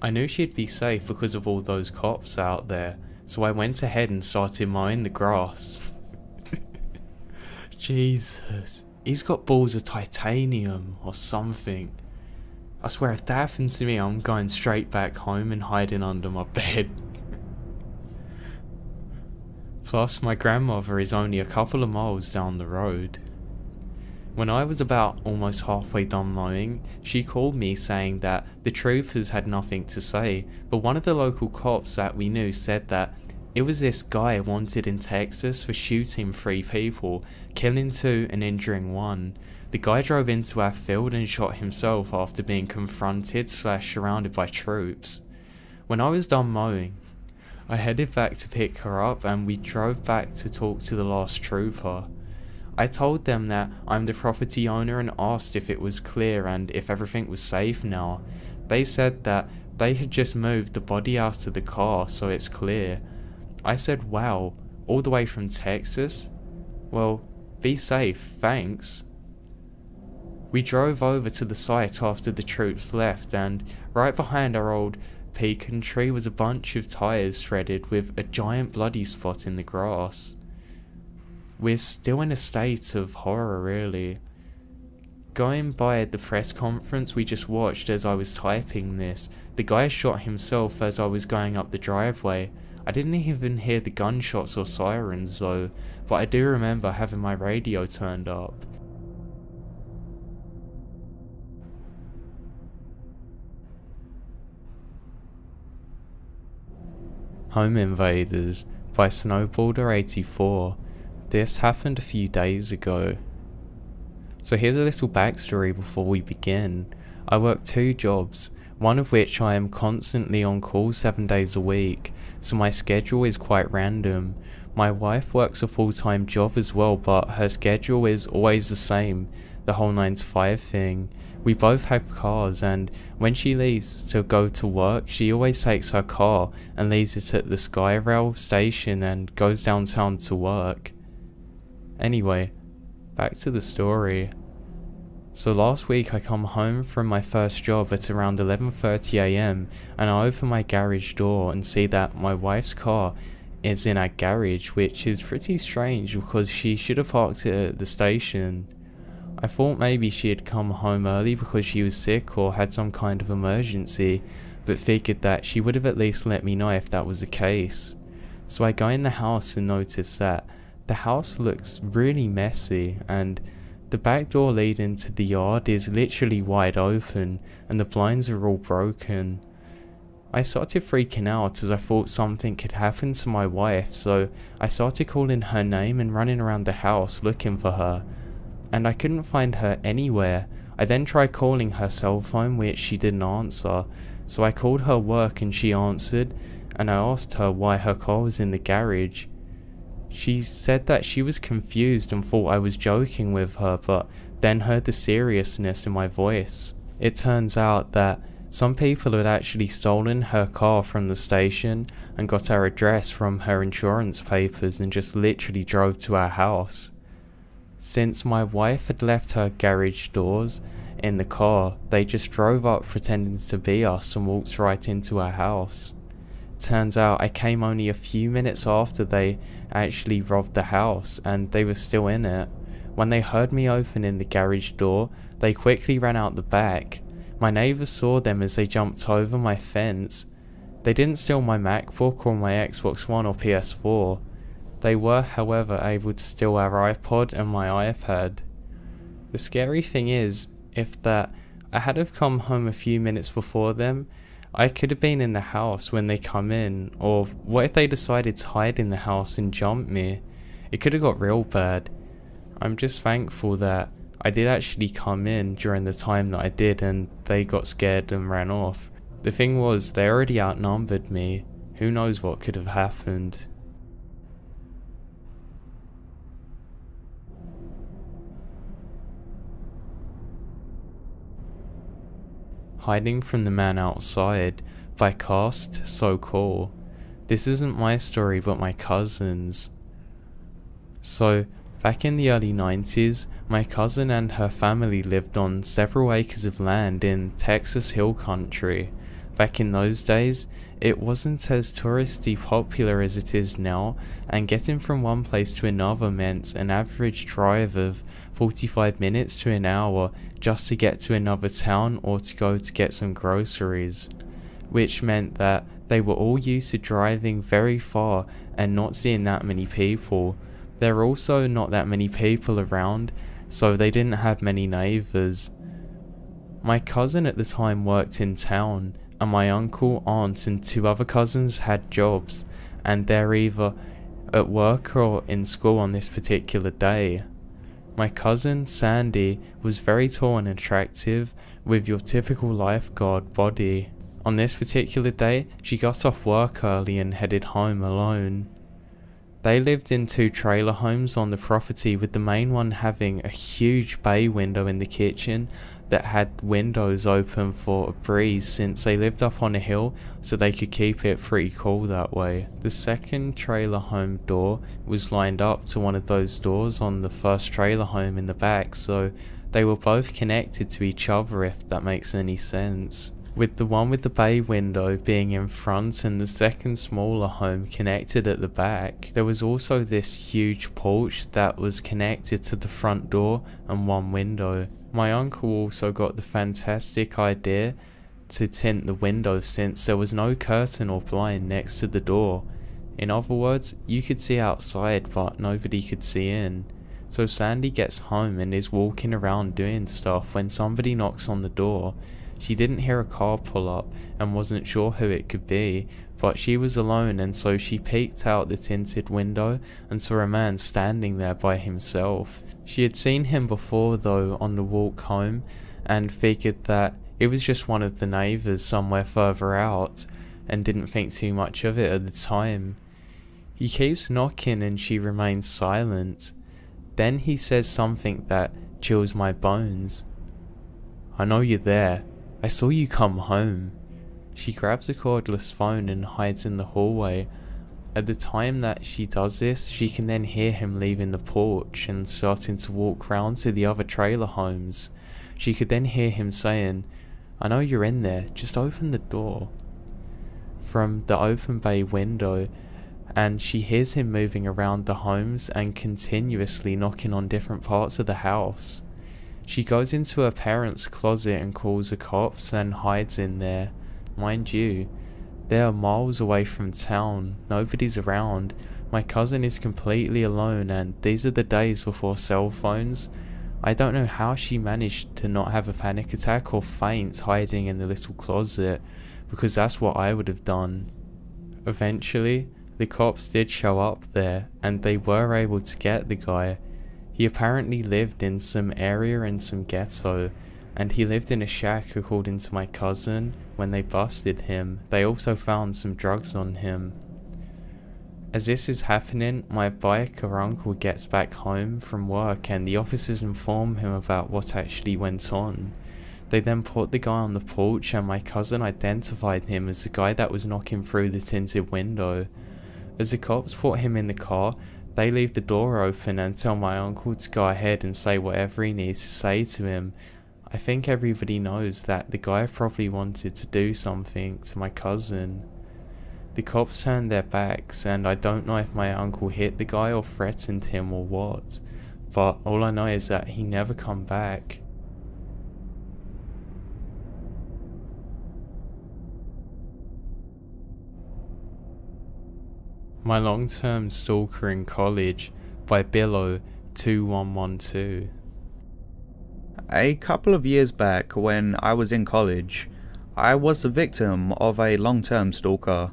I knew she'd be safe because of all those cops out there, so I went ahead and started mowing the grass. Jesus, he's got balls of titanium or something. I swear if that happens to me, I'm going straight back home and hiding under my bed. Plus, my grandmother is only a couple of miles down the road. When I was about almost halfway done mowing, she called me saying that the troopers had nothing to say, but one of the local cops that we knew said that it was this guy wanted in Texas for shooting 3 people, killing 2 and injuring 1. The guy drove into our field and shot himself after being confronted/surrounded by troops. When I was done mowing, I headed back to pick her up and we drove back to talk to the last trooper. I told them that I'm the property owner and asked if it was clear and if everything was safe now. They said that they had just moved the body out of the car, so it's clear. I said, "Wow, all the way from Texas? Well, be safe, thanks." We drove over to the site after the troops left, and right behind our old pecan tree was a bunch of tyres shredded with a giant bloody spot in the grass. We're still in a state of horror, really. Going by the press conference we just watched as I was typing this, the guy shot himself as I was going up the driveway. I didn't even hear the gunshots or sirens though, but I do remember having my radio turned up. Home Invaders by Snowbalder84. This happened a few days ago. So here's a little backstory before we begin. I work 2 jobs, one of which I am constantly on call 7 days a week, so my schedule is quite random. My wife works a full-time job as well, but her schedule is always the same, the whole 9 to 5 thing. We both have cars, and when she leaves to go to work, she always takes her car and leaves it at the Skyrail station and goes downtown to work. Anyway, back to the story. So last week I come home from my first job at around 11:30 AM and I open my garage door and see that my wife's car is in our garage, which is pretty strange because she should have parked it at the station. I thought maybe she had come home early because she was sick or had some kind of emergency, but figured that she would have at least let me know if that was the case. So I go in the house and notice that the house looks really messy and the back door leading to the yard is literally wide open and the blinds are all broken. I started freaking out as I thought something could happen to my wife, so I started calling her name and running around the house looking for her. And I couldn't find her anywhere. I then tried calling her cell phone, which she didn't answer, so I called her work and she answered, and I asked her why her car was in the garage. She said that she was confused and thought I was joking with her, but then heard the seriousness in my voice. It turns out that some people had actually stolen her car from the station and got our address from her insurance papers and just literally drove to our house. Since my wife had left her garage doors in the car, they just drove up pretending to be us and walked right into our house. Turns out I came only a few minutes after they actually robbed the house and they were still in it. When they heard me opening the garage door, they quickly ran out the back. My neighbours saw them as they jumped over my fence. They didn't steal my MacBook or my Xbox One or PS4. They were, however, able to steal our iPod and my iPad. The scary thing is, if that I had have come home a few minutes before them, I could have been in the house when they come in, or what if they decided to hide in the house and jump me? It could have got real bad. I'm just thankful that I did actually come in during the time that I did and they got scared and ran off. The thing was, they already outnumbered me. Who knows what could have happened. Hiding from the Man Outside by Cast So Cool. This isn't my story but my cousin's. So, back in the early 90s, my cousin and her family lived on several acres of land in Texas Hill Country. Back in those days, it wasn't as touristy popular as it is now, and getting from one place to another meant an average drive of 45 minutes to an hour just to get to another town or to go to get some groceries, which meant that they were all used to driving very far and not seeing that many people. There were also not that many people around, so they didn't have many neighbours. My cousin at the time worked in town, and my uncle, aunt and two other cousins had jobs, and they're either at work or in school on this particular day. My cousin, Sandy, was very tall and attractive, with your typical lifeguard body. On this particular day, she got off work early and headed home alone. They lived in two trailer homes on the property, with the main one having a huge bay window in the kitchen that had windows open for a breeze, since they lived up on a hill so they could keep it pretty cool that way. The second trailer home door was lined up to one of those doors on the first trailer home in the back, so they were both connected to each other, if that makes any sense. With the one with the bay window being in front and the second smaller home connected at the back, there was also this huge porch that was connected to the front door and one window. My uncle also got the fantastic idea to tint the window, since there was no curtain or blind next to the door. In other words, you could see outside but nobody could see in. So Sandy gets home and is walking around doing stuff when somebody knocks on the door. She didn't hear a car pull up and wasn't sure who it could be, but she was alone, and so she peeked out the tinted window and saw a man standing there by himself. She had seen him before though on the walk home, and figured that it was just one of the neighbours somewhere further out, and didn't think too much of it at the time. He keeps knocking and she remains silent. Then he says something that chills my bones. "I know you're there. I saw you come home." She grabs a cordless phone and hides in the hallway. At the time that she does this, she can then hear him leaving the porch and starting to walk round to the other trailer homes. She could then hear him saying, "I know you're in there, just open the door," from the open bay window, and she hears him moving around the homes and continuously knocking on different parts of the house. She goes into her parents' closet and calls the cops and hides in there. Mind you, they are miles away from town, nobody's around, my cousin is completely alone, and these are the days before cell phones. I don't know how she managed to not have a panic attack or faint hiding in the little closet, because that's what I would have done. Eventually, the cops did show up there, and they were able to get the guy. He apparently lived in some area in some ghetto, and he lived in a shack according to my cousin. When they busted him, they also found some drugs on him. As this is happening, my biker uncle gets back home from work and the officers inform him about what actually went on. They then put the guy on the porch, and my cousin identified him as the guy that was knocking through the tinted window. As the cops put him in the car, they leave the door open and tell my uncle to go ahead and say whatever he needs to say to him. I think everybody knows that the guy probably wanted to do something to my cousin. The cops turned their backs, and I don't know if my uncle hit the guy or threatened him or what, but all I know is that he never come back. My long-term stalker in college by Billo2112. A couple of years back, when I was in college, I was the victim of a long-term stalker.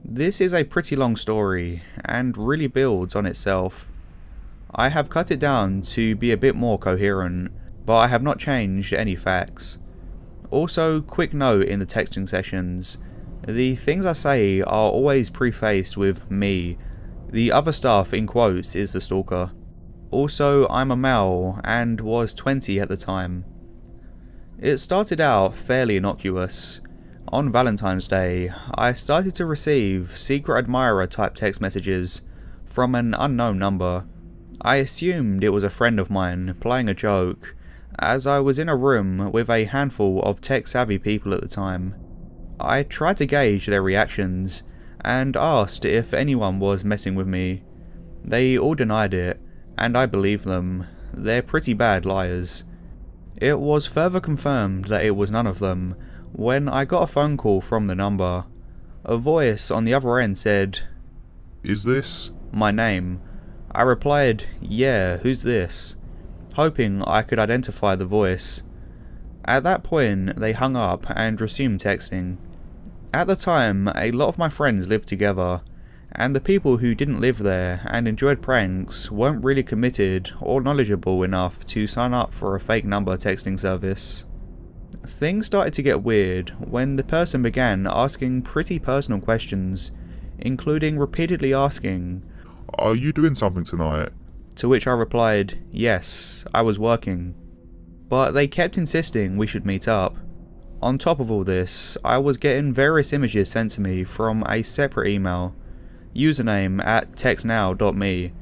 This is a pretty long story, and really builds on itself. I have cut it down to be a bit more coherent, but I have not changed any facts. Also, quick note in the texting sessions, the things I say are always prefaced with me. The other stuff in quotes is the stalker. Also, I'm a male and was 20 at the time. It started out fairly innocuous. On Valentine's Day, I started to receive secret admirer type text messages from an unknown number. I assumed it was a friend of mine playing a joke, as I was in a room with a handful of tech savvy people at the time. I tried to gauge their reactions and asked if anyone was messing with me. They all denied it, and I believed them. They're pretty bad liars. It was further confirmed that it was none of them when I got a phone call from the number. A voice on the other end said, "Is this?" my name. I replied, "Yeah, who's this?" hoping I could identify the voice. At that point, they hung up and resumed texting. At the time, a lot of my friends lived together, and the people who didn't live there and enjoyed pranks weren't really committed or knowledgeable enough to sign up for a fake number texting service. Things started to get weird when the person began asking pretty personal questions, including repeatedly asking, "Are you doing something tonight?" to which I replied, "Yes, I was working." But they kept insisting we should meet up. On top of all this, I was getting various images sent to me from a separate email, username @textnow.me.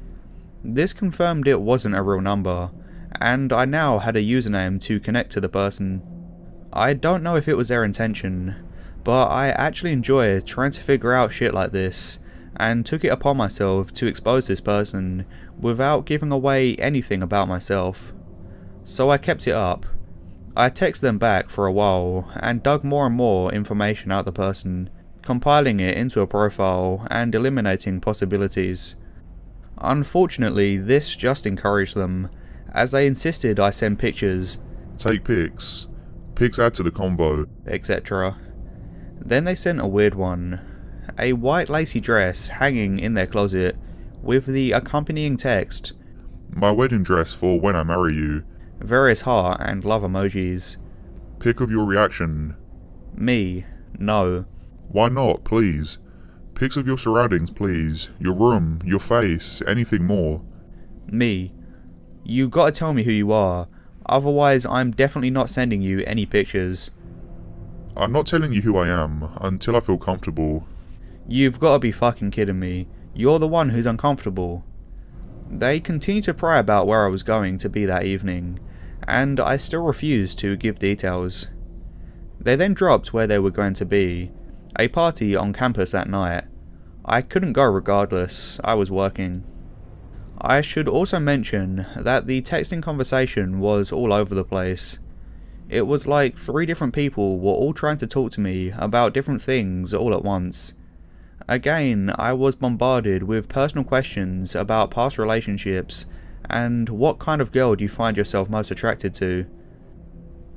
This confirmed it wasn't a real number, and I now had a username to connect to the person. I don't know if it was their intention, but I actually enjoy trying to figure out shit like this, and took it upon myself to expose this person without giving away anything about myself. So I kept it up. I texted them back for a while and dug more and more information out the person, compiling it into a profile and eliminating possibilities. Unfortunately, this just encouraged them, as they insisted I send pictures, "Take pics. Pics add to the convo," etc. Then they sent a weird one. A white lacy dress hanging in their closet, with the accompanying text, "My wedding dress for when I marry you." various heart and love emojis. "Pic of your reaction." Me, no. "Why not, please? Pics of your surroundings, please. Your room, your face, anything more." Me, you gotta tell me who you are, otherwise I'm definitely not sending you any pictures. "I'm not telling you who I am until I feel comfortable." You've gotta be fucking kidding me. You're the one who's uncomfortable. They continued to pry about where I was going to be that evening, and I still refused to give details. They then dropped where they were going to be, a party on campus that night. I couldn't go regardless, I was working. I should also mention that the texting conversation was all over the place. It was like 3 different people were all trying to talk to me about different things all at once. Again, I was bombarded with personal questions about past relationships and what kind of girl do you find yourself most attracted to.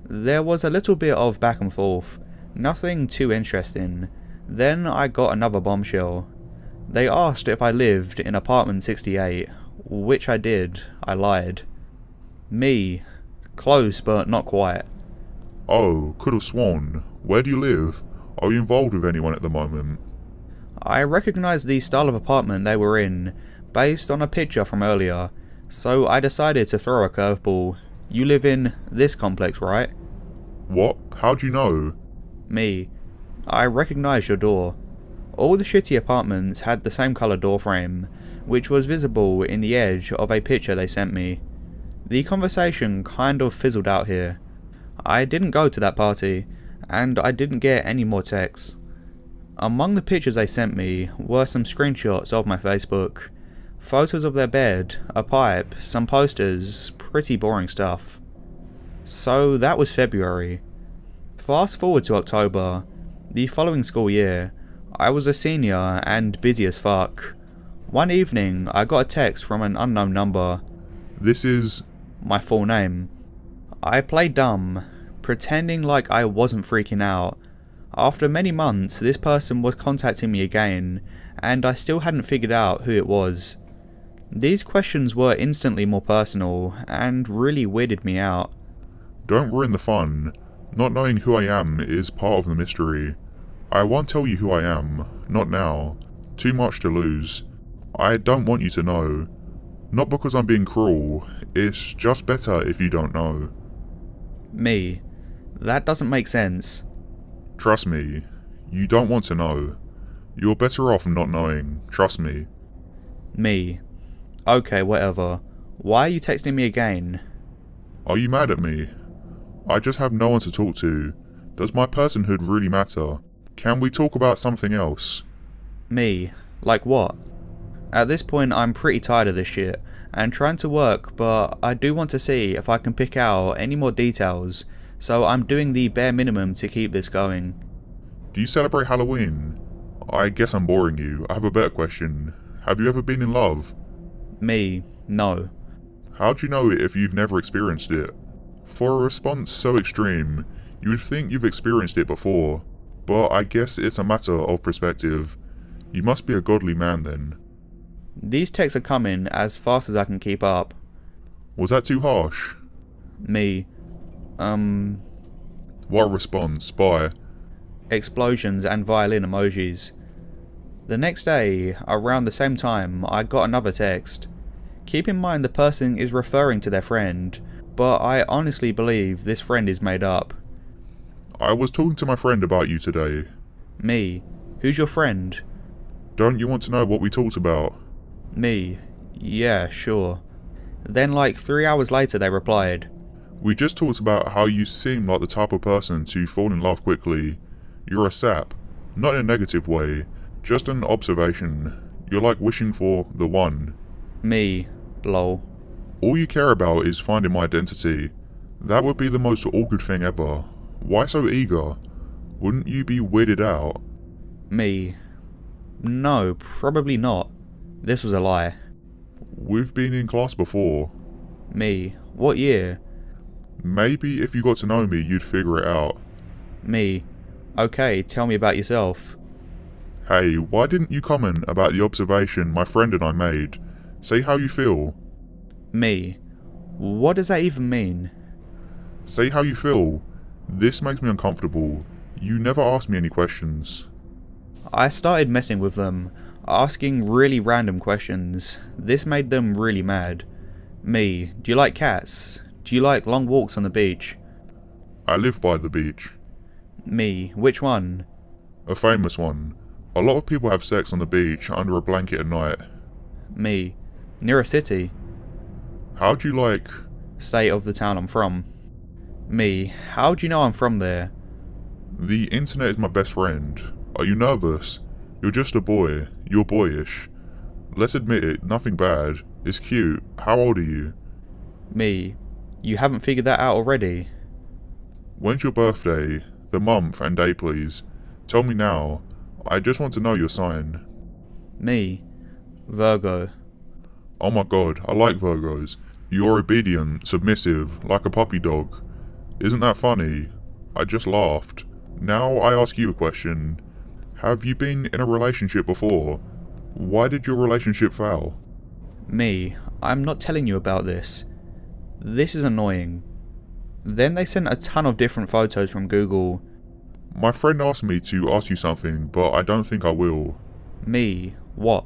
There was a little bit of back and forth, nothing too interesting. Then I got another bombshell. They asked if I lived in apartment 68, which I did. I lied. Me, close but not quite. "Oh, could have sworn. Where do you live? Are you involved with anyone at the moment?" I recognised the style of apartment they were in, based on a picture from earlier, so I decided to throw a curveball. You live in this complex, right? "What? How'd you know?" Me. I recognised your door. All the shitty apartments had the same colour door frame, which was visible in the edge of a picture they sent me. The conversation kind of fizzled out here. I didn't go to that party, and I didn't get any more texts. Among the pictures they sent me were some screenshots of my Facebook, photos of their bed, a pipe, some posters, pretty boring stuff. So that was February. Fast forward to October, the following school year. I was a senior and busy as fuck. One evening, I got a text from an unknown number. This is... My full name. I played dumb, pretending like I wasn't freaking out. After many months, this person was contacting me again, and I still hadn't figured out who it was. These questions were instantly more personal, and really weirded me out. Don't ruin the fun. Not knowing who I am is part of the mystery. I won't tell you who I am. Not now. Too much to lose. I don't want you to know. Not because I'm being cruel. It's just better if you don't know. Me. That doesn't make sense. Trust me. You don't want to know. You're better off not knowing. Trust me. Me. Okay, whatever. Why are you texting me again? Are you mad at me? I just have no one to talk to. Does my personhood really matter? Can we talk about something else? Me. Like what? At this point I'm pretty tired of this shit, and trying to work, but I do want to see if I can pick out any more details, so I'm doing the bare minimum to keep this going. Do you celebrate Halloween? I guess I'm boring you. I have a better question. Have you ever been in love? Me. No. How do you know it if you've never experienced it? For a response so extreme, you would think you've experienced it before, but I guess it's a matter of perspective. You must be a godly man then. These texts are coming as fast as I can keep up. Was that too harsh? Me. What a response. Bye. Explosions and violin emojis. The next day, around the same time, I got another text. Keep in mind the person is referring to their friend, but I honestly believe this friend is made up. I was talking to my friend about you today. Me. Who's your friend? Don't you want to know what we talked about? Me. Yeah, sure. Then like 3 hours later they replied. We just talked about how you seem like the type of person to fall in love quickly. You're a sap. Not in a negative way. Just an observation. You're like wishing for the one. Me. Lol. All you care about is finding my identity. That would be the most awkward thing ever. Why so eager? Wouldn't you be weirded out? Me. No, probably not. This was a lie. We've been in class before. Me. What year? Maybe if you got to know me, you'd figure it out. Me. Okay, tell me about yourself. Hey, why didn't you comment about the observation my friend and I made? Say how you feel. Me. What does that even mean? Say how you feel. This makes me uncomfortable. You never asked me any questions. I started messing with them, asking really random questions. This made them really mad. Me. Do you like cats? Do you like long walks on the beach? I live by the beach. Me. Which one? A famous one. A lot of people have sex on the beach under a blanket at night. Me. Near a city. How do you like... State of the town I'm from. Me. How do you know I'm from there? The internet is my best friend. Are you nervous? You're just a boy. You're boyish. Let's admit it, nothing bad. It's cute. How old are you? Me. You haven't figured that out already? When's your birthday? The month and day, please. Tell me now. I just want to know your sign. Me. Virgo. Oh my god, I like Virgos. You're obedient, submissive, like a puppy dog. Isn't that funny? I just laughed. Now I ask you a question. Have you been in a relationship before? Why did your relationship fail? Me. I'm not telling you about this. This is annoying. Then they sent a ton of different photos from Google. My friend asked me to ask you something, but I don't think I will. Me. What?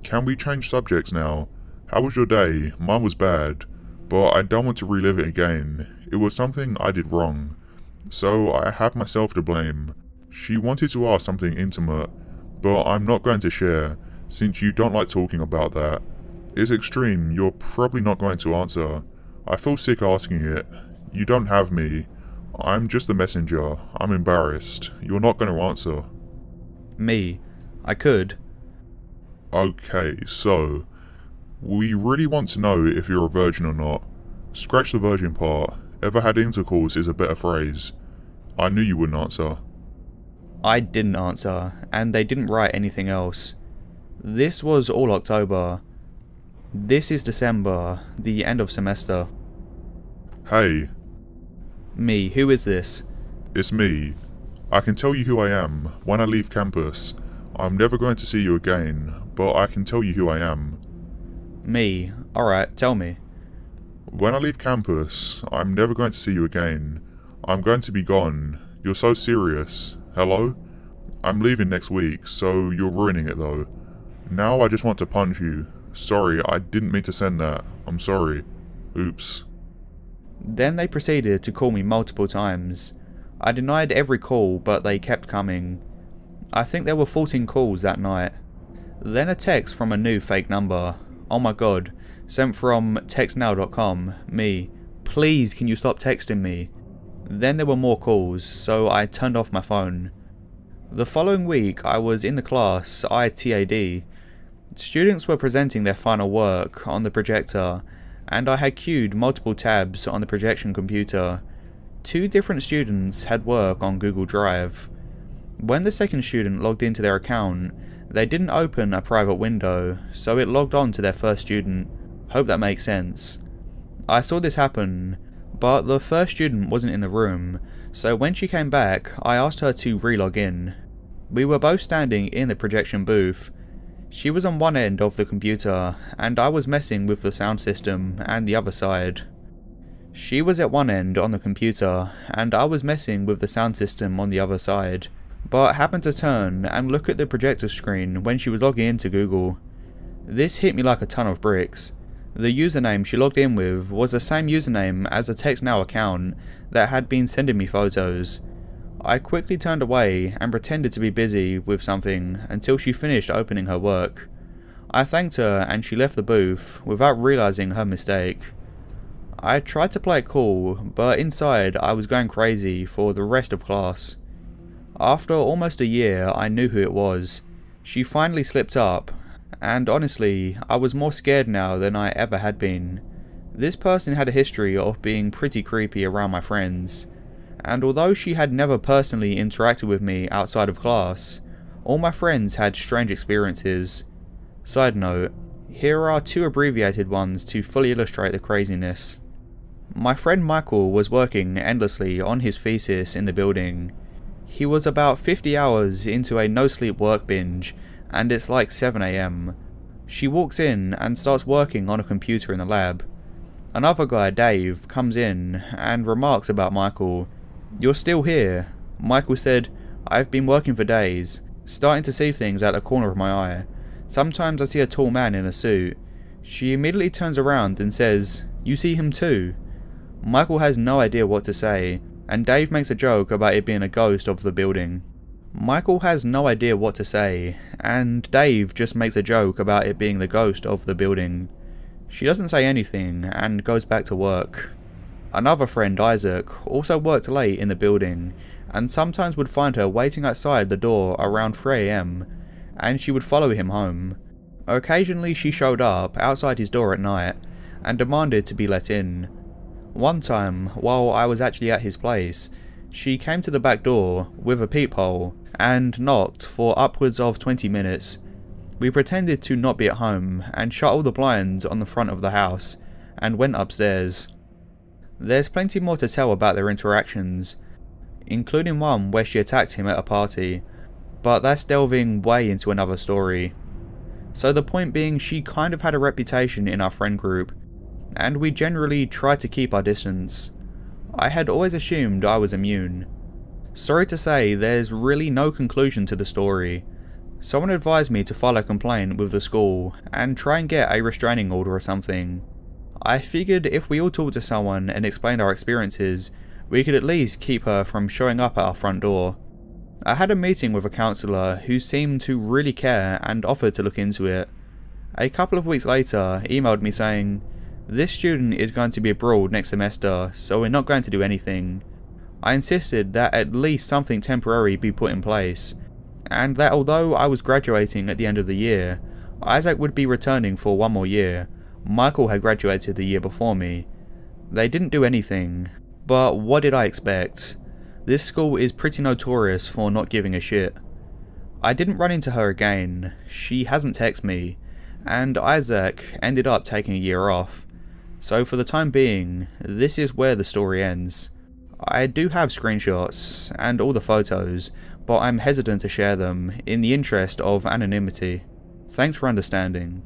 Can we change subjects now? How was your day? Mine was bad, but I don't want to relive it again. It was something I did wrong, so I have myself to blame. She wanted to ask something intimate, but I'm not going to share, since you don't like talking about that. It's extreme, you're probably not going to answer. I feel sick asking it. You don't have me. I'm just the messenger. I'm embarrassed. You're not going to answer. Me. I could. Okay, so... we really want to know if you're a virgin or not. Scratch the virgin part. Ever had intercourse is a better phrase. I knew you wouldn't answer. I didn't answer, and they didn't write anything else. This was all October. This is December, the end of semester. Hey, Me, who is this? it's me. I can tell you who I am when I leave campus. I'm never going to see you again, but I can tell you who I am. Me, alright, tell me. When I leave campus, I'm never going to see you again. I'm going to be gone. You're so serious. Hello? I'm leaving next week, so you're ruining it though. Now I just want to punch you. Sorry, I didn't mean to send that. I'm sorry. Oops. Then they proceeded to call me multiple times. I denied every call, but they kept coming. I think there were 14 calls that night. Then a text from a new fake number. Oh my god. Sent from textnow.com. Me. Please, can you stop texting me? Then there were more calls, so I turned off my phone. The following week, I was in the class ITAD. Students were presenting their final work on the projector, and I had queued multiple tabs on the projection computer. 2 different students had work on Google Drive. When the second student logged into their account, they didn't open a private window, so it logged on to their first student. Hope that makes sense. I saw this happen, but the first student wasn't in the room, so when she came back, I asked her to re-log in. We were both standing in the projection booth. She was on one end of the computer, and I was messing with the sound system and the other side. She was at one end on the computer, and I was messing with the sound system on the other side, but happened to turn and look at the projector screen when she was logging into Google. This hit me like a ton of bricks. The username she logged in with was the same username as a TextNow account that had been sending me photos. I quickly turned away and pretended to be busy with something until she finished opening her work. I thanked her and she left the booth without realizing her mistake. I tried to play it cool, but inside I was going crazy for the rest of class. After almost a year, I knew who it was. She finally slipped up, and honestly, I was more scared now than I ever had been. This person had a history of being pretty creepy around my friends, and although she had never personally interacted with me outside of class, all my friends had strange experiences. Side note, here are 2 abbreviated ones to fully illustrate the craziness. My friend Michael was working endlessly on his thesis in the building. He was about 50 hours into a no-sleep work binge, and it's like 7 AM. She walks in and starts working on a computer in the lab. Another guy, Dave, comes in and remarks about Michael. "You're still here." Michael said, "I've been working for days, starting to see things out the corner of my eye. Sometimes I see a tall man in a suit." She immediately turns around and says, "You see him too?" Michael has no idea what to say, and Dave makes a joke about it being a ghost of the building. Michael has no idea what to say, and Dave just makes a joke about it being the ghost of the building. She doesn't say anything and goes back to work. Another friend, Isaac, also worked late in the building, and sometimes would find her waiting outside the door around 3 AM, and she would follow him home. Occasionally she showed up outside his door at night, and demanded to be let in. One time, while I was actually at his place, she came to the back door with a peephole, and knocked for upwards of 20 minutes. We pretended to not be at home, and shut all the blinds on the front of the house, and went upstairs. There's plenty more to tell about their interactions, including one where she attacked him at a party, but that's delving way into another story. So the point being, she kind of had a reputation in our friend group, and we generally tried to keep our distance. I had always assumed I was immune. Sorry to say, there's really no conclusion to the story. Someone advised me to file a complaint with the school and try and get a restraining order or something. I figured if we all talked to someone and explained our experiences, we could at least keep her from showing up at our front door. I had a meeting with a counsellor who seemed to really care and offered to look into it. A couple of weeks later, emailed me saying, "This student is going to be abroad next semester, so we're not going to do anything." I insisted that at least something temporary be put in place, and that although I was graduating at the end of the year, Isaac would be returning for 1 more year. Michael had graduated the year before me. They didn't do anything, but what did I expect? This school is pretty notorious for not giving a shit. I didn't run into her again, she hasn't texted me, and Isaac ended up taking a year off. So for the time being, this is where the story ends. I do have screenshots and all the photos, but I'm hesitant to share them in the interest of anonymity. Thanks for understanding.